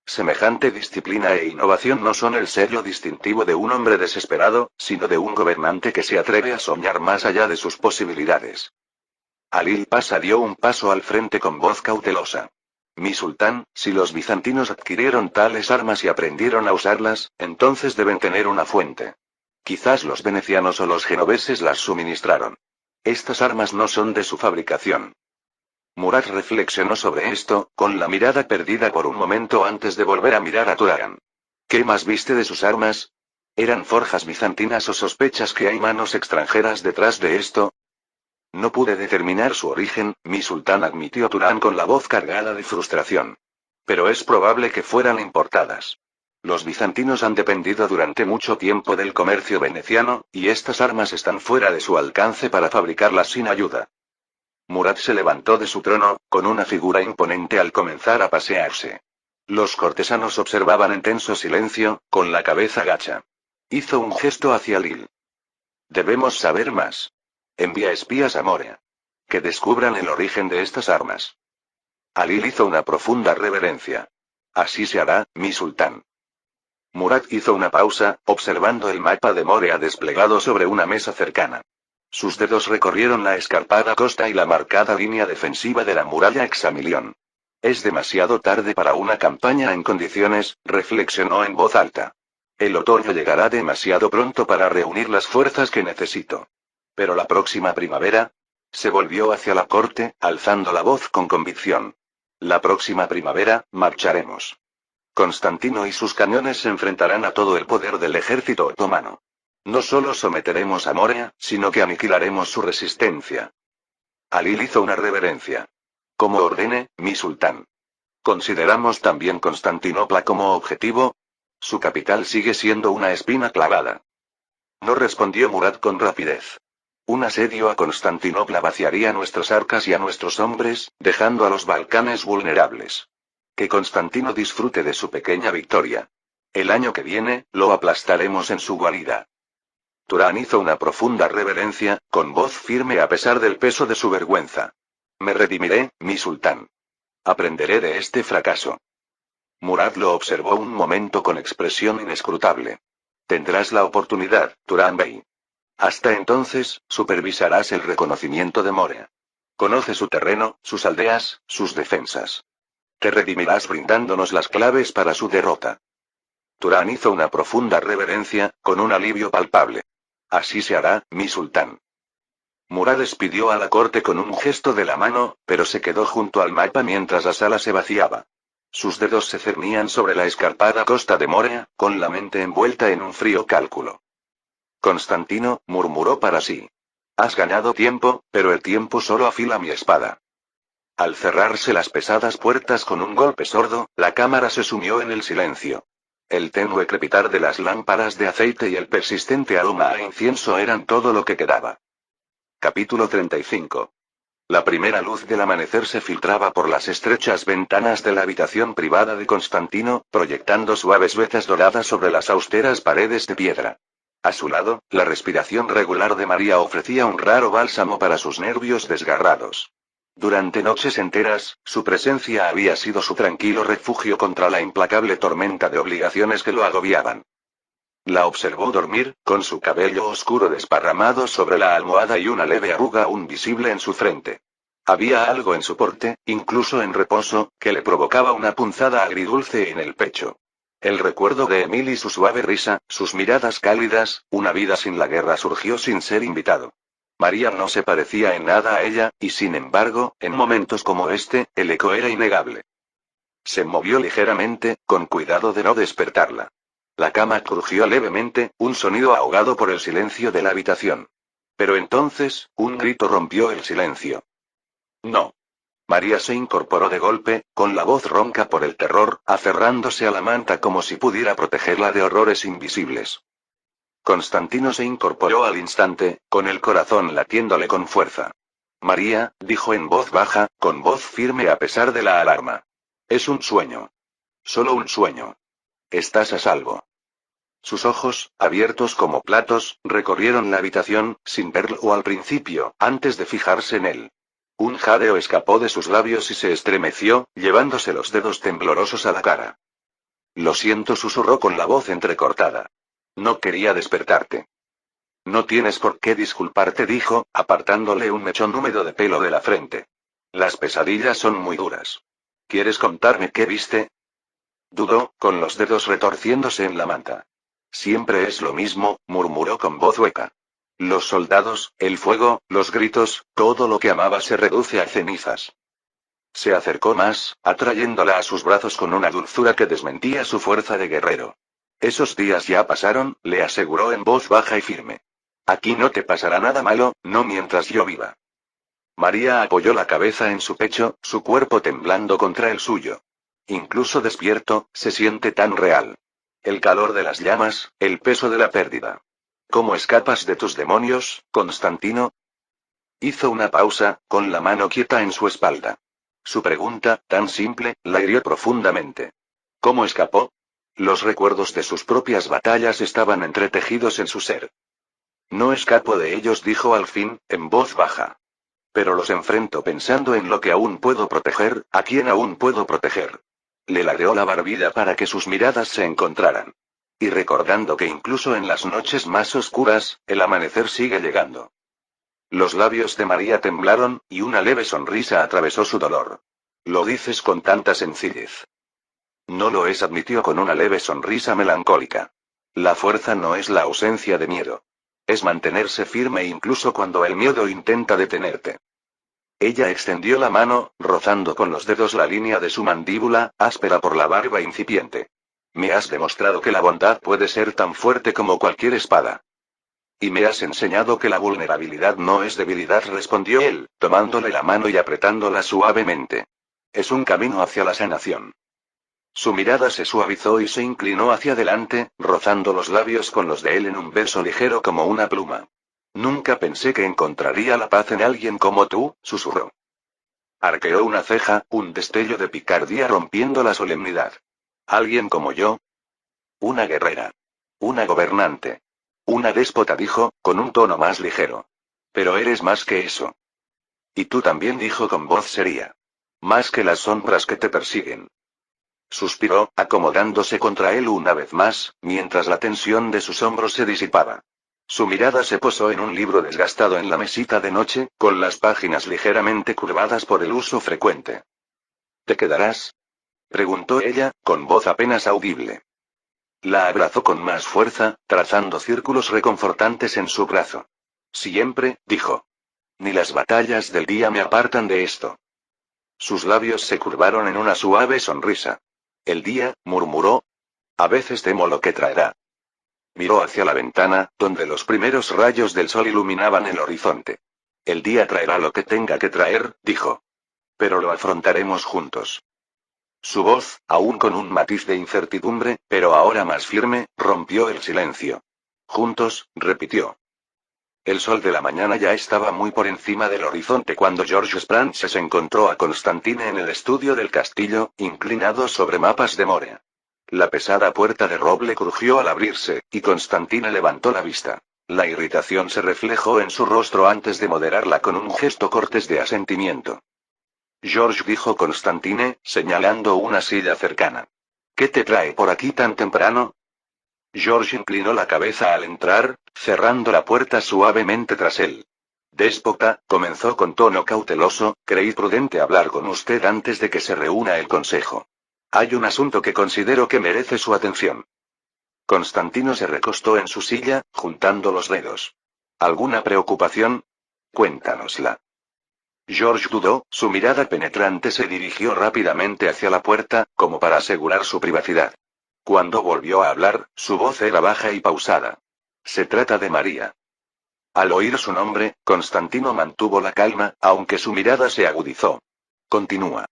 Semejante disciplina e innovación no son el sello distintivo de un hombre desesperado, sino de un gobernante que se atreve a soñar más allá de sus posibilidades. Alil Pasha dio un paso al frente con voz cautelosa. Mi sultán, si los bizantinos adquirieron tales armas y aprendieron a usarlas, entonces deben tener una fuente. Quizás los venecianos o los genoveses las suministraron. Estas armas no son de su fabricación. Murad reflexionó sobre esto, con la mirada perdida por un momento antes de volver a mirar a Turagan. ¿Qué más viste de sus armas? ¿Eran forjas bizantinas o sospechas que hay manos extranjeras detrás de esto? No pude determinar su origen, mi sultán, admitió Turán con la voz cargada de frustración. Pero es probable que fueran importadas. Los bizantinos han dependido durante mucho tiempo del comercio veneciano, y estas armas están fuera de su alcance para fabricarlas sin ayuda. Murad se levantó de su trono, con una figura imponente al comenzar a pasearse. Los cortesanos observaban en tenso silencio, con la cabeza gacha. Hizo un gesto hacia Lil. Debemos saber más. Envía espías a Morea. Que descubran el origen de estas armas. Alil hizo una profunda reverencia. Así se hará, mi sultán. Murad hizo una pausa, observando el mapa de Morea desplegado sobre una mesa cercana. Sus dedos recorrieron la escarpada costa y la marcada línea defensiva de la muralla Examilión. Es demasiado tarde para una campaña en condiciones, reflexionó en voz alta. El otoño llegará demasiado pronto para reunir las fuerzas que necesito. Pero la próxima primavera, se volvió hacia la corte, alzando la voz con convicción. La próxima primavera, marcharemos. Constantino y sus cañones se enfrentarán a todo el poder del ejército otomano. No solo someteremos a Morea, sino que aniquilaremos su resistencia. Alil hizo una reverencia. Como ordene, mi sultán. ¿Consideramos también Constantinopla como objetivo? Su capital sigue siendo una espina clavada. No respondió Murad con rapidez. Un asedio a Constantinopla vaciaría nuestras arcas y a nuestros hombres, dejando a los Balcanes vulnerables. Que Constantino disfrute de su pequeña victoria. El año que viene, lo aplastaremos en su guarida. Turán hizo una profunda reverencia, con voz firme a pesar del peso de su vergüenza. Me redimiré, mi sultán. Aprenderé de este fracaso. Murad lo observó un momento con expresión inescrutable. Tendrás la oportunidad, Turán Bey. Hasta entonces, supervisarás el reconocimiento de Morea. Conoce su terreno, sus aldeas, sus defensas. Te redimirás brindándonos las claves para su derrota. Turán hizo una profunda reverencia, con un alivio palpable. Así se hará, mi sultán. Murad despidió a la corte con un gesto de la mano, pero se quedó junto al mapa mientras la sala se vaciaba. Sus dedos se cernían sobre la escarpada costa de Morea, con la mente envuelta en un frío cálculo. Constantino, murmuró para sí. Has ganado tiempo, pero el tiempo solo afila mi espada. Al cerrarse las pesadas puertas con un golpe sordo, la cámara se sumió en el silencio. El tenue crepitar de las lámparas de aceite y el persistente aroma a incienso eran todo lo que quedaba. Capítulo 35. La primera luz del amanecer se filtraba por las estrechas ventanas de la habitación privada de Constantino, proyectando suaves vetas doradas sobre las austeras paredes de piedra. A su lado, la respiración regular de María ofrecía un raro bálsamo para sus nervios desgarrados. Durante noches enteras, su presencia había sido su tranquilo refugio contra la implacable tormenta de obligaciones que lo agobiaban. La observó dormir, con su cabello oscuro desparramado sobre la almohada y una leve arruga aún visible en su frente. Había algo en su porte, incluso en reposo, que le provocaba una punzada agridulce en el pecho. El recuerdo de Emil y su suave risa, sus miradas cálidas, una vida sin la guerra surgió sin ser invitado. María no se parecía en nada a ella, y sin embargo, en momentos como este, el eco era innegable. Se movió ligeramente, con cuidado de no despertarla. La cama crujió levemente, un sonido ahogado por el silencio de la habitación. Pero entonces, un grito rompió el silencio. No. María se incorporó de golpe, con la voz ronca por el terror, aferrándose a la manta como si pudiera protegerla de horrores invisibles. Constantino se incorporó al instante, con el corazón latiéndole con fuerza. María, dijo en voz baja, con voz firme a pesar de la alarma. Es un sueño. Solo un sueño. Estás a salvo. Sus ojos, abiertos como platos, recorrieron la habitación, sin verlo al principio, antes de fijarse en él. Un jadeo escapó de sus labios y se estremeció, llevándose los dedos temblorosos a la cara. Lo siento, susurró con la voz entrecortada. No quería despertarte. No tienes por qué disculparte, dijo, apartándole un mechón húmedo de pelo de la frente. Las pesadillas son muy duras. ¿Quieres contarme qué viste? Dudó, con los dedos retorciéndose en la manta. Siempre es lo mismo, murmuró con voz hueca. Los soldados, el fuego, los gritos, todo lo que amaba se reduce a cenizas. Se acercó más, atrayéndola a sus brazos con una dulzura que desmentía su fuerza de guerrero. Esos días ya pasaron, le aseguró en voz baja y firme. Aquí no te pasará nada malo, no mientras yo viva. María apoyó la cabeza en su pecho, su cuerpo temblando contra el suyo. Incluso despierto, se siente tan real. El calor de las llamas, el peso de la pérdida. ¿Cómo escapas de tus demonios, Constantino? Hizo una pausa, con la mano quieta en su espalda. Su pregunta, tan simple, la hirió profundamente. ¿Cómo escapó? Los recuerdos de sus propias batallas estaban entretejidos en su ser. No escapo de ellos, dijo al fin, en voz baja. Pero los enfrento pensando en lo que aún puedo proteger, a quién aún puedo proteger. Le ladeó la barbilla para que sus miradas se encontraran. Y recordando que incluso en las noches más oscuras, el amanecer sigue llegando. Los labios de María temblaron, y una leve sonrisa atravesó su dolor. Lo dices con tanta sencillez. No lo es, admitió con una leve sonrisa melancólica. La fuerza no es la ausencia de miedo. Es mantenerse firme incluso cuando el miedo intenta detenerte. Ella extendió la mano, rozando con los dedos la línea de su mandíbula, áspera por la barba incipiente. Me has demostrado que la bondad puede ser tan fuerte como cualquier espada. Y me has enseñado que la vulnerabilidad no es debilidad, respondió él, tomándole la mano y apretándola suavemente. Es un camino hacia la sanación. Su mirada se suavizó y se inclinó hacia adelante, rozando los labios con los de él en un beso ligero como una pluma. Nunca pensé que encontraría la paz en alguien como tú, susurró. Arqueó una ceja, un destello de picardía rompiendo la solemnidad. ¿Alguien como yo? Una guerrera. Una gobernante. Una déspota, dijo, con un tono más ligero. Pero eres más que eso. Y tú también, dijo con voz seria. Más que las sombras que te persiguen. Suspiró, acomodándose contra él una vez más, mientras la tensión de sus hombros se disipaba. Su mirada se posó en un libro desgastado en la mesita de noche, con las páginas ligeramente curvadas por el uso frecuente. ¿Te quedarás? Preguntó ella, con voz apenas audible. La abrazó con más fuerza, trazando círculos reconfortantes en su brazo. Siempre, dijo. Ni las batallas del día me apartan de esto. Sus labios se curvaron en una suave sonrisa. El día, murmuró. A veces temo lo que traerá. Miró hacia la ventana, donde los primeros rayos del sol iluminaban el horizonte. El día traerá lo que tenga que traer, dijo. Pero lo afrontaremos juntos. Su voz, aún con un matiz de incertidumbre, pero ahora más firme, rompió el silencio. Juntos, repitió. El sol de la mañana ya estaba muy por encima del horizonte cuando George Sprances encontró a Constantine en el estudio del castillo, inclinado sobre mapas de Morea. La pesada puerta de roble crujió al abrirse, y Constantine levantó la vista. La irritación se reflejó en su rostro antes de moderarla con un gesto cortés de asentimiento. George, dijo Constantine, señalando una silla cercana. ¿Qué te trae por aquí tan temprano? George inclinó la cabeza al entrar, cerrando la puerta suavemente tras él. Déspota, comenzó con tono cauteloso, creí prudente hablar con usted antes de que se reúna el consejo. Hay un asunto que considero que merece su atención. Constantino se recostó en su silla, juntando los dedos. ¿Alguna preocupación? Cuéntanosla. George dudó, su mirada penetrante se dirigió rápidamente hacia la puerta, como para asegurar su privacidad. Cuando volvió a hablar, su voz era baja y pausada. Se trata de María. Al oír su nombre, Constantino mantuvo la calma, aunque su mirada se agudizó. Continúa.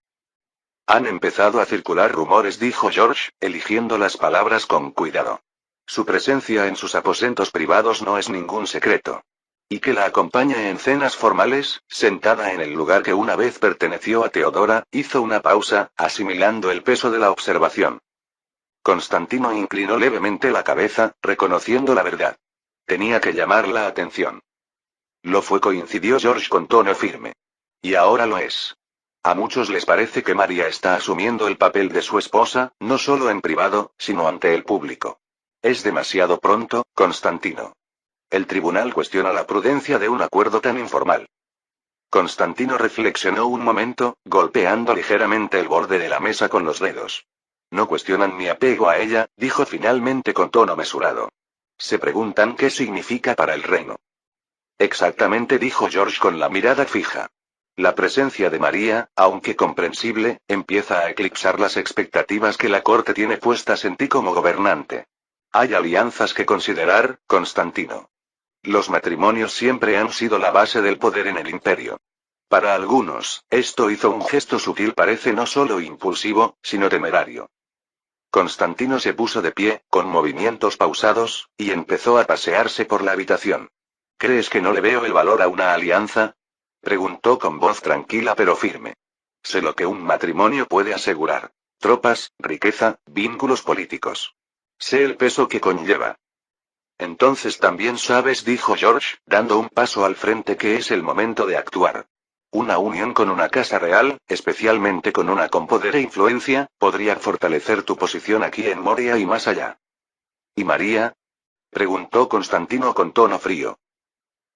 Han empezado a circular rumores, dijo George, eligiendo las palabras con cuidado. Su presencia en sus aposentos privados no es ningún secreto. Y que la acompañe en cenas formales, sentada en el lugar que una vez perteneció a Teodora, hizo una pausa, asimilando el peso de la observación. Constantino inclinó levemente la cabeza, reconociendo la verdad. Tenía que llamar la atención. Lo fue, coincidió George con tono firme. Y ahora lo es. A muchos les parece que María está asumiendo el papel de su esposa, no solo en privado, sino ante el público. Es demasiado pronto, Constantino. El tribunal cuestiona la prudencia de un acuerdo tan informal. Constantino reflexionó un momento, golpeando ligeramente el borde de la mesa con los dedos. No cuestionan mi apego a ella, dijo finalmente con tono mesurado. Se preguntan qué significa para el reino. Exactamente, dijo George con la mirada fija. La presencia de María, aunque comprensible, empieza a eclipsar las expectativas que la corte tiene puestas en ti como gobernante. Hay alianzas que considerar, Constantino. Los matrimonios siempre han sido la base del poder en el imperio. Para algunos, esto hizo un gesto sutil, parece no solo impulsivo, sino temerario. Constantino se puso de pie, con movimientos pausados, y empezó a pasearse por la habitación. ¿Crees que no le veo el valor a una alianza? Preguntó con voz tranquila pero firme. Sé lo que un matrimonio puede asegurar. Tropas, riqueza, vínculos políticos. Sé el peso que conlleva. Entonces también sabes, dijo George, dando un paso al frente, que es el momento de actuar. Una unión con una casa real, especialmente con una con poder e influencia, podría fortalecer tu posición aquí en Moria y más allá. ¿Y María? Preguntó Constantino con tono frío.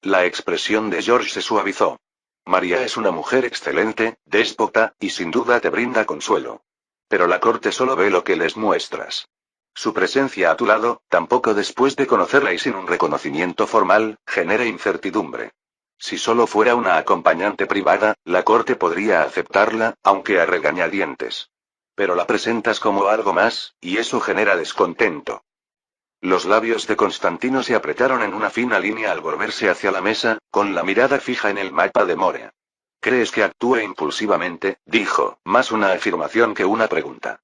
La expresión de George se suavizó. María es una mujer excelente, déspota, y sin duda te brinda consuelo. Pero la corte solo ve lo que les muestras. Su presencia a tu lado, tampoco después de conocerla y sin un reconocimiento formal, genera incertidumbre. Si solo fuera una acompañante privada, la corte podría aceptarla, aunque a regañadientes. Pero la presentas como algo más, y eso genera descontento. Los labios de Constantino se apretaron en una fina línea al volverse hacia la mesa, con la mirada fija en el mapa de Moria. ¿Crees que actúe impulsivamente?, dijo, más una afirmación que una pregunta.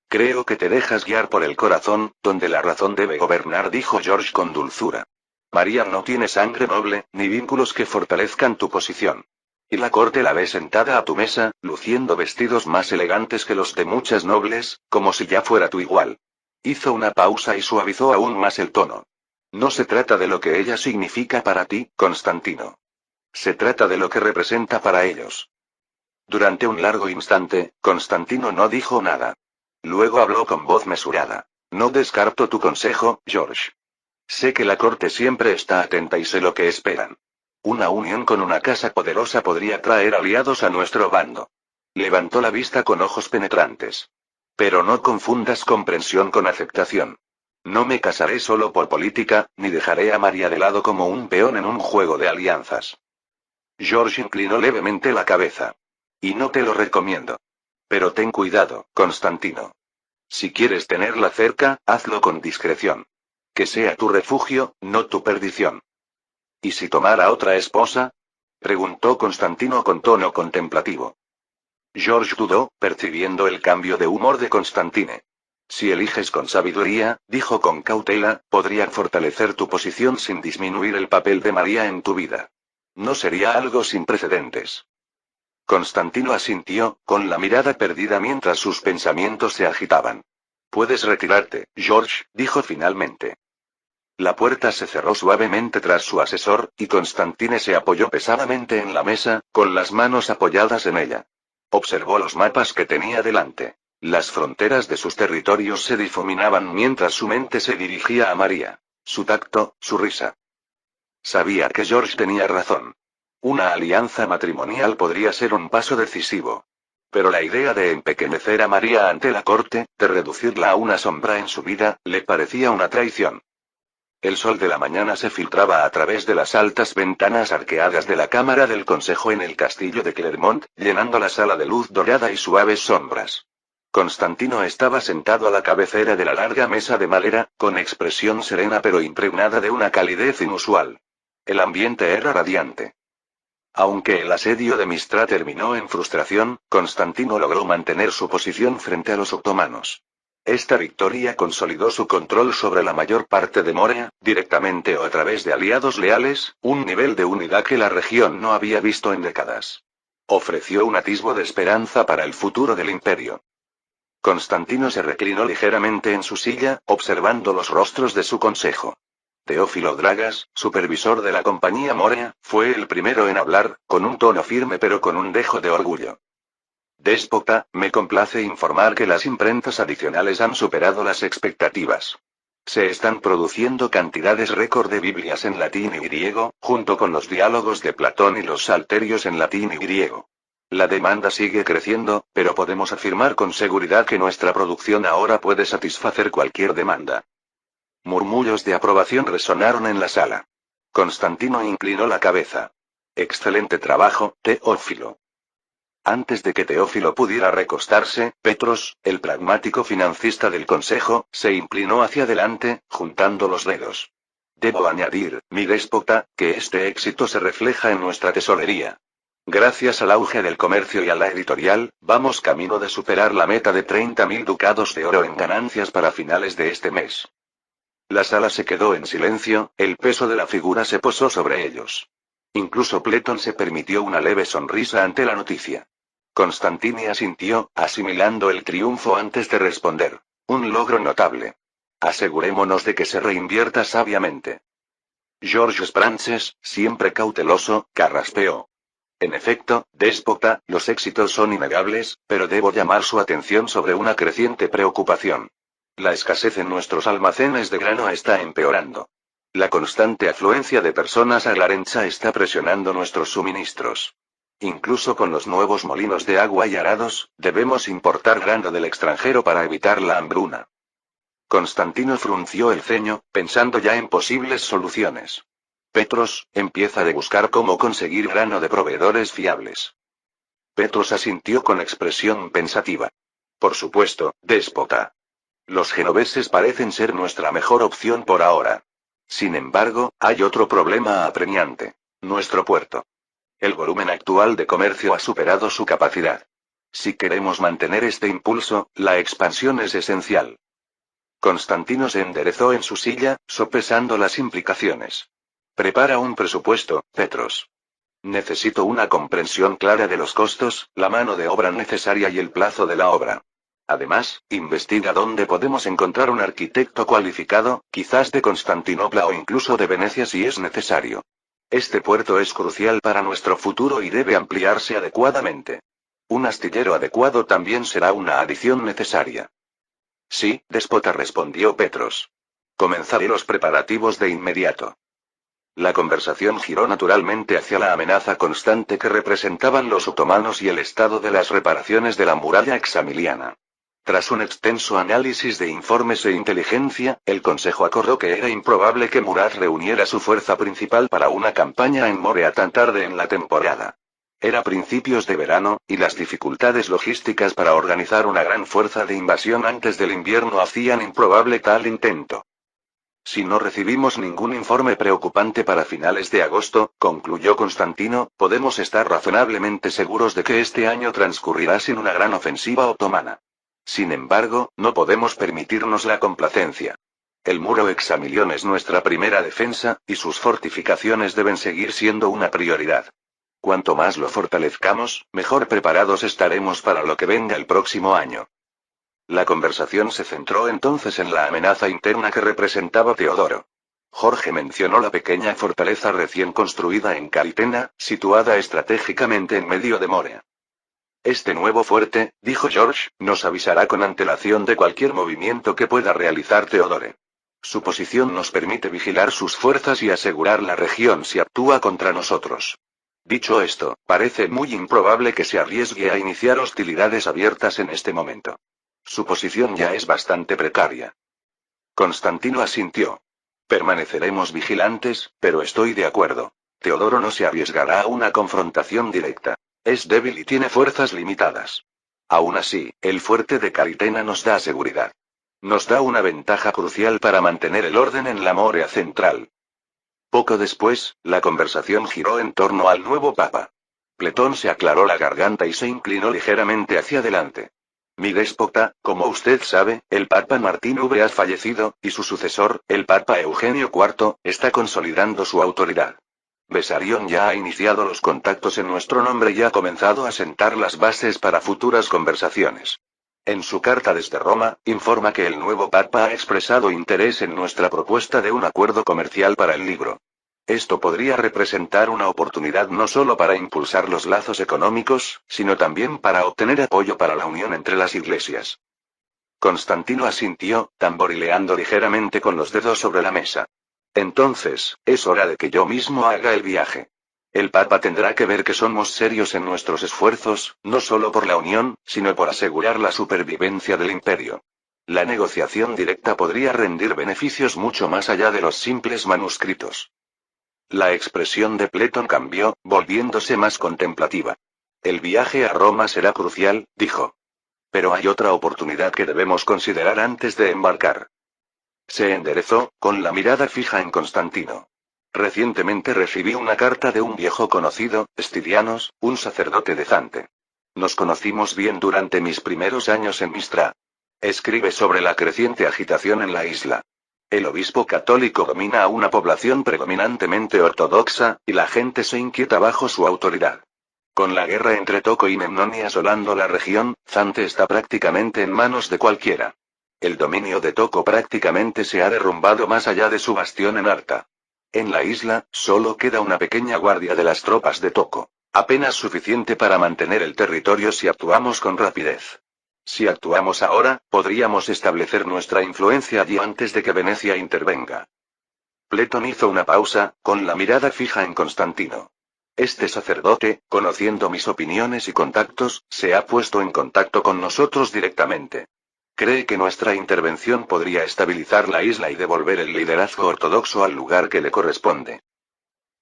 Creo que te dejas guiar por el corazón, donde la razón debe gobernar, dijo George con dulzura. María no tiene sangre noble, ni vínculos que fortalezcan tu posición. Y la corte la ve sentada a tu mesa, luciendo vestidos más elegantes que los de muchas nobles, como si ya fuera tu igual. Hizo una pausa y suavizó aún más el tono. No se trata de lo que ella significa para ti, Constantino. Se trata de lo que representa para ellos. Durante un largo instante, Constantino no dijo nada. Luego habló con voz mesurada. No descarto tu consejo, George. Sé que la corte siempre está atenta y sé lo que esperan. Una unión con una casa poderosa podría traer aliados a nuestro bando. Levantó la vista con ojos penetrantes. Pero no confundas comprensión con aceptación. No me casaré solo por política, ni dejaré a María de lado como un peón en un juego de alianzas. George inclinó levemente la cabeza. Y no te lo recomiendo. Pero ten cuidado, Constantino. Si quieres tenerla cerca, hazlo con discreción. Que sea tu refugio, no tu perdición. ¿Y si tomara otra esposa? Preguntó Constantino con tono contemplativo. George dudó, percibiendo el cambio de humor de Constantine. Si eliges con sabiduría, dijo con cautela, podría fortalecer tu posición sin disminuir el papel de María en tu vida. No sería algo sin precedentes. Constantino asintió, con la mirada perdida mientras sus pensamientos se agitaban. Puedes retirarte, George, dijo finalmente. La puerta se cerró suavemente tras su asesor, y Constantine se apoyó pesadamente en la mesa, con las manos apoyadas en ella. Observó los mapas que tenía delante. Las fronteras de sus territorios se difuminaban mientras su mente se dirigía a María. Su tacto, su risa. Sabía que George tenía razón. Una alianza matrimonial podría ser un paso decisivo. Pero la idea de empequeñecer a María ante la corte, de reducirla a una sombra en su vida, le parecía una traición. El sol de la mañana se filtraba a través de las altas ventanas arqueadas de la Cámara del Consejo en el castillo de Clermont, llenando la sala de luz dorada y suaves sombras. Constantino estaba sentado a la cabecera de la larga mesa de madera, con expresión serena pero impregnada de una calidez inusual. El ambiente era radiante. Aunque el asedio de Mistra terminó en frustración, Constantino logró mantener su posición frente a los otomanos. Esta victoria consolidó su control sobre la mayor parte de Morea, directamente o a través de aliados leales, un nivel de unidad que la región no había visto en décadas. Ofreció un atisbo de esperanza para el futuro del imperio. Constantino se reclinó ligeramente en su silla, observando los rostros de su consejo. Teófilo Dragas, supervisor de la compañía Morea, fue el primero en hablar, con un tono firme pero con un dejo de orgullo. Déspota, me complace informar que las imprentas adicionales han superado las expectativas. Se están produciendo cantidades récord de Biblias en latín y griego, junto con los diálogos de Platón y los salterios en latín y griego. La demanda sigue creciendo, pero podemos afirmar con seguridad que nuestra producción ahora puede satisfacer cualquier demanda. Murmullos de aprobación resonaron en la sala. Constantino inclinó la cabeza. Excelente trabajo, Teófilo. Antes de que Teófilo pudiera recostarse, Petros, el pragmático financista del consejo, se inclinó hacia adelante, juntando los dedos. Debo añadir, mi déspota, que este éxito se refleja en nuestra tesorería. Gracias al auge del comercio y a la editorial, vamos camino de superar la meta de 30.000 ducados de oro en ganancias para finales de este mes. La sala se quedó en silencio, el peso de la figura se posó sobre ellos. Incluso Pletón se permitió una leve sonrisa ante la noticia. Constantini asintió, asimilando el triunfo antes de responder. Un logro notable. Asegurémonos de que se reinvierta sabiamente. Georges Prances, siempre cauteloso, carraspeó. En efecto, déspota, los éxitos son innegables, pero debo llamar su atención sobre una creciente preocupación. La escasez en nuestros almacenes de grano está empeorando. La constante afluencia de personas a Glarencha está presionando nuestros suministros. Incluso con los nuevos molinos de agua y arados, debemos importar grano del extranjero para evitar la hambruna. Constantino frunció el ceño, pensando ya en posibles soluciones. Petros, empieza a buscar cómo conseguir grano de proveedores fiables. Petros asintió con expresión pensativa. Por supuesto, déspota. Los genoveses parecen ser nuestra mejor opción por ahora. Sin embargo, hay otro problema apremiante. Nuestro puerto. El volumen actual de comercio ha superado su capacidad. Si queremos mantener este impulso, la expansión es esencial. Constantino se enderezó en su silla, sopesando las implicaciones. Prepara un presupuesto, Petros. Necesito una comprensión clara de los costos, la mano de obra necesaria y el plazo de la obra. Además, investiga dónde podemos encontrar un arquitecto cualificado, quizás de Constantinopla o incluso de Venecia si es necesario. Este puerto es crucial para nuestro futuro y debe ampliarse adecuadamente. Un astillero adecuado también será una adición necesaria. Sí, déspota, respondió Petros. Comenzaré los preparativos de inmediato. La conversación giró naturalmente hacia la amenaza constante que representaban los otomanos y el estado de las reparaciones de la muralla examiliana. Tras un extenso análisis de informes e inteligencia, el Consejo acordó que era improbable que Murat reuniera su fuerza principal para una campaña en Morea tan tarde en la temporada. Era principios de verano, y las dificultades logísticas para organizar una gran fuerza de invasión antes del invierno hacían improbable tal intento. Si no recibimos ningún informe preocupante para finales de agosto, concluyó Constantino, podemos estar razonablemente seguros de que este año transcurrirá sin una gran ofensiva otomana. Sin embargo, no podemos permitirnos la complacencia. El muro Examilión es nuestra primera defensa, y sus fortificaciones deben seguir siendo una prioridad. Cuanto más lo fortalezcamos, mejor preparados estaremos para lo que venga el próximo año. La conversación se centró entonces en la amenaza interna que representaba Teodoro. Jorge mencionó la pequeña fortaleza recién construida en Caritena, situada estratégicamente en medio de Morea. Este nuevo fuerte, dijo George, nos avisará con antelación de cualquier movimiento que pueda realizar Theodore. Su posición nos permite vigilar sus fuerzas y asegurar la región si actúa contra nosotros. Dicho esto, parece muy improbable que se arriesgue a iniciar hostilidades abiertas en este momento. Su posición ya es bastante precaria. Constantino asintió. Permaneceremos vigilantes, pero estoy de acuerdo. Teodoro no se arriesgará a una confrontación directa. Es débil y tiene fuerzas limitadas. Aún así, el fuerte de Caritena nos da seguridad. Nos da una ventaja crucial para mantener el orden en la Morea central. Poco después, la conversación giró en torno al nuevo papa. Pletón se aclaró la garganta y se inclinó ligeramente hacia adelante. Mi déspota, como usted sabe, el Papa Martín V ha fallecido, y su sucesor, el Papa Eugenio IV, está consolidando su autoridad. Besarión ya ha iniciado los contactos en nuestro nombre y ha comenzado a sentar las bases para futuras conversaciones. En su carta desde Roma, informa que el nuevo Papa ha expresado interés en nuestra propuesta de un acuerdo comercial para el libro. Esto podría representar una oportunidad no solo para impulsar los lazos económicos, sino también para obtener apoyo para la unión entre las iglesias. Constantino asintió, tamborileando ligeramente con los dedos sobre la mesa. Entonces, es hora de que yo mismo haga el viaje. El Papa tendrá que ver que somos serios en nuestros esfuerzos, no solo por la unión, sino por asegurar la supervivencia del imperio. La negociación directa podría rendir beneficios mucho más allá de los simples manuscritos. La expresión de Pletón cambió, volviéndose más contemplativa. El viaje a Roma será crucial, dijo. Pero hay otra oportunidad que debemos considerar antes de embarcar. Se enderezó, con la mirada fija en Constantino. Recientemente recibí una carta de un viejo conocido, Estidianos, un sacerdote de Zante. Nos conocimos bien durante mis primeros años en Mistra. Escribe sobre la creciente agitación en la isla. El obispo católico domina a una población predominantemente ortodoxa, y la gente se inquieta bajo su autoridad. Con la guerra entre Toco y Memnoni asolando la región, Zante está prácticamente en manos de cualquiera. El dominio de Toco prácticamente se ha derrumbado más allá de su bastión en Arta. En la isla, solo queda una pequeña guardia de las tropas de Toco, apenas suficiente para mantener el territorio si actuamos con rapidez. Si actuamos ahora, podríamos establecer nuestra influencia allí antes de que Venecia intervenga. Pletón hizo una pausa, con la mirada fija en Constantino. Este sacerdote, conociendo mis opiniones y contactos, se ha puesto en contacto con nosotros directamente. Cree que nuestra intervención podría estabilizar la isla y devolver el liderazgo ortodoxo al lugar que le corresponde.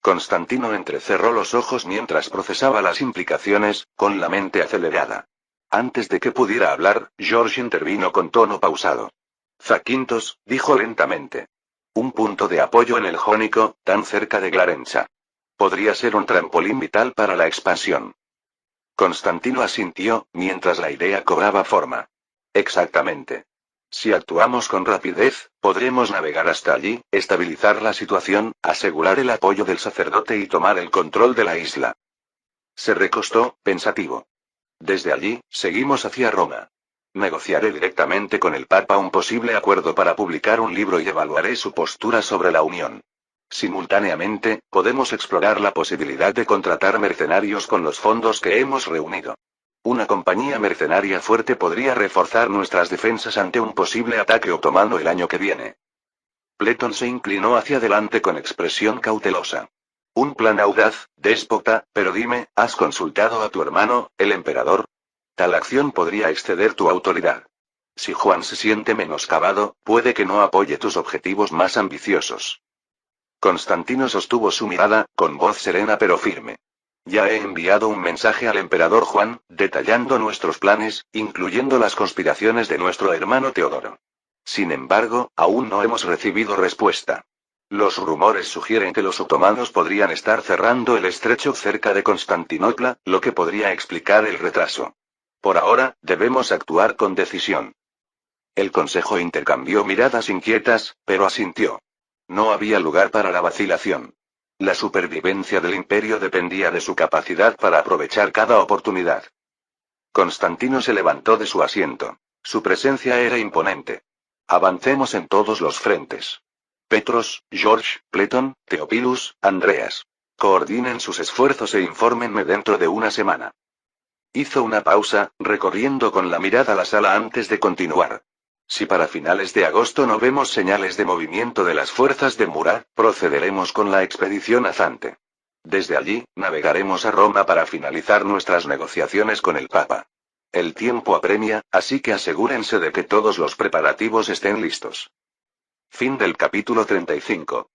Constantino entrecerró los ojos mientras procesaba las implicaciones, con la mente acelerada. Antes de que pudiera hablar, George intervino con tono pausado. Zaquintos, dijo lentamente. Un punto de apoyo en el Jónico, tan cerca de Glarencha. Podría ser un trampolín vital para la expansión. Constantino asintió, mientras la idea cobraba forma. Exactamente. Si actuamos con rapidez, podremos navegar hasta allí, estabilizar la situación, asegurar el apoyo del sacerdote y tomar el control de la isla. Se recostó, pensativo. Desde allí, seguimos hacia Roma. Negociaré directamente con el Papa un posible acuerdo para publicar un libro y evaluaré su postura sobre la unión. Simultáneamente, podemos explorar la posibilidad de contratar mercenarios con los fondos que hemos reunido. Una compañía mercenaria fuerte podría reforzar nuestras defensas ante un posible ataque otomano el año que viene. Pletón se inclinó hacia adelante con expresión cautelosa. Un plan audaz, déspota, pero dime, ¿has consultado a tu hermano, el emperador? Tal acción podría exceder tu autoridad. Si Juan se siente menoscabado, puede que no apoye tus objetivos más ambiciosos. Constantino sostuvo su mirada, con voz serena pero firme. Ya he enviado un mensaje al emperador Juan, detallando nuestros planes, incluyendo las conspiraciones de nuestro hermano Teodoro. Sin embargo, aún no hemos recibido respuesta. Los rumores sugieren que los otomanos podrían estar cerrando el estrecho cerca de Constantinopla, lo que podría explicar el retraso. Por ahora, debemos actuar con decisión. El consejo intercambió miradas inquietas, pero asintió. No había lugar para la vacilación. La supervivencia del imperio dependía de su capacidad para aprovechar cada oportunidad. Constantino se levantó de su asiento. Su presencia era imponente. Avancemos en todos los frentes. Petros, George, Pletón, Theophilus, Andreas. Coordinen sus esfuerzos e infórmenme dentro de una semana. Hizo una pausa, recorriendo con la mirada la sala antes de continuar. Si para finales de agosto no vemos señales de movimiento de las fuerzas de Murat, procederemos con la expedición a Zante. Desde allí, navegaremos a Roma para finalizar nuestras negociaciones con el Papa. El tiempo apremia, así que asegúrense de que todos los preparativos estén listos. Fin del capítulo 35.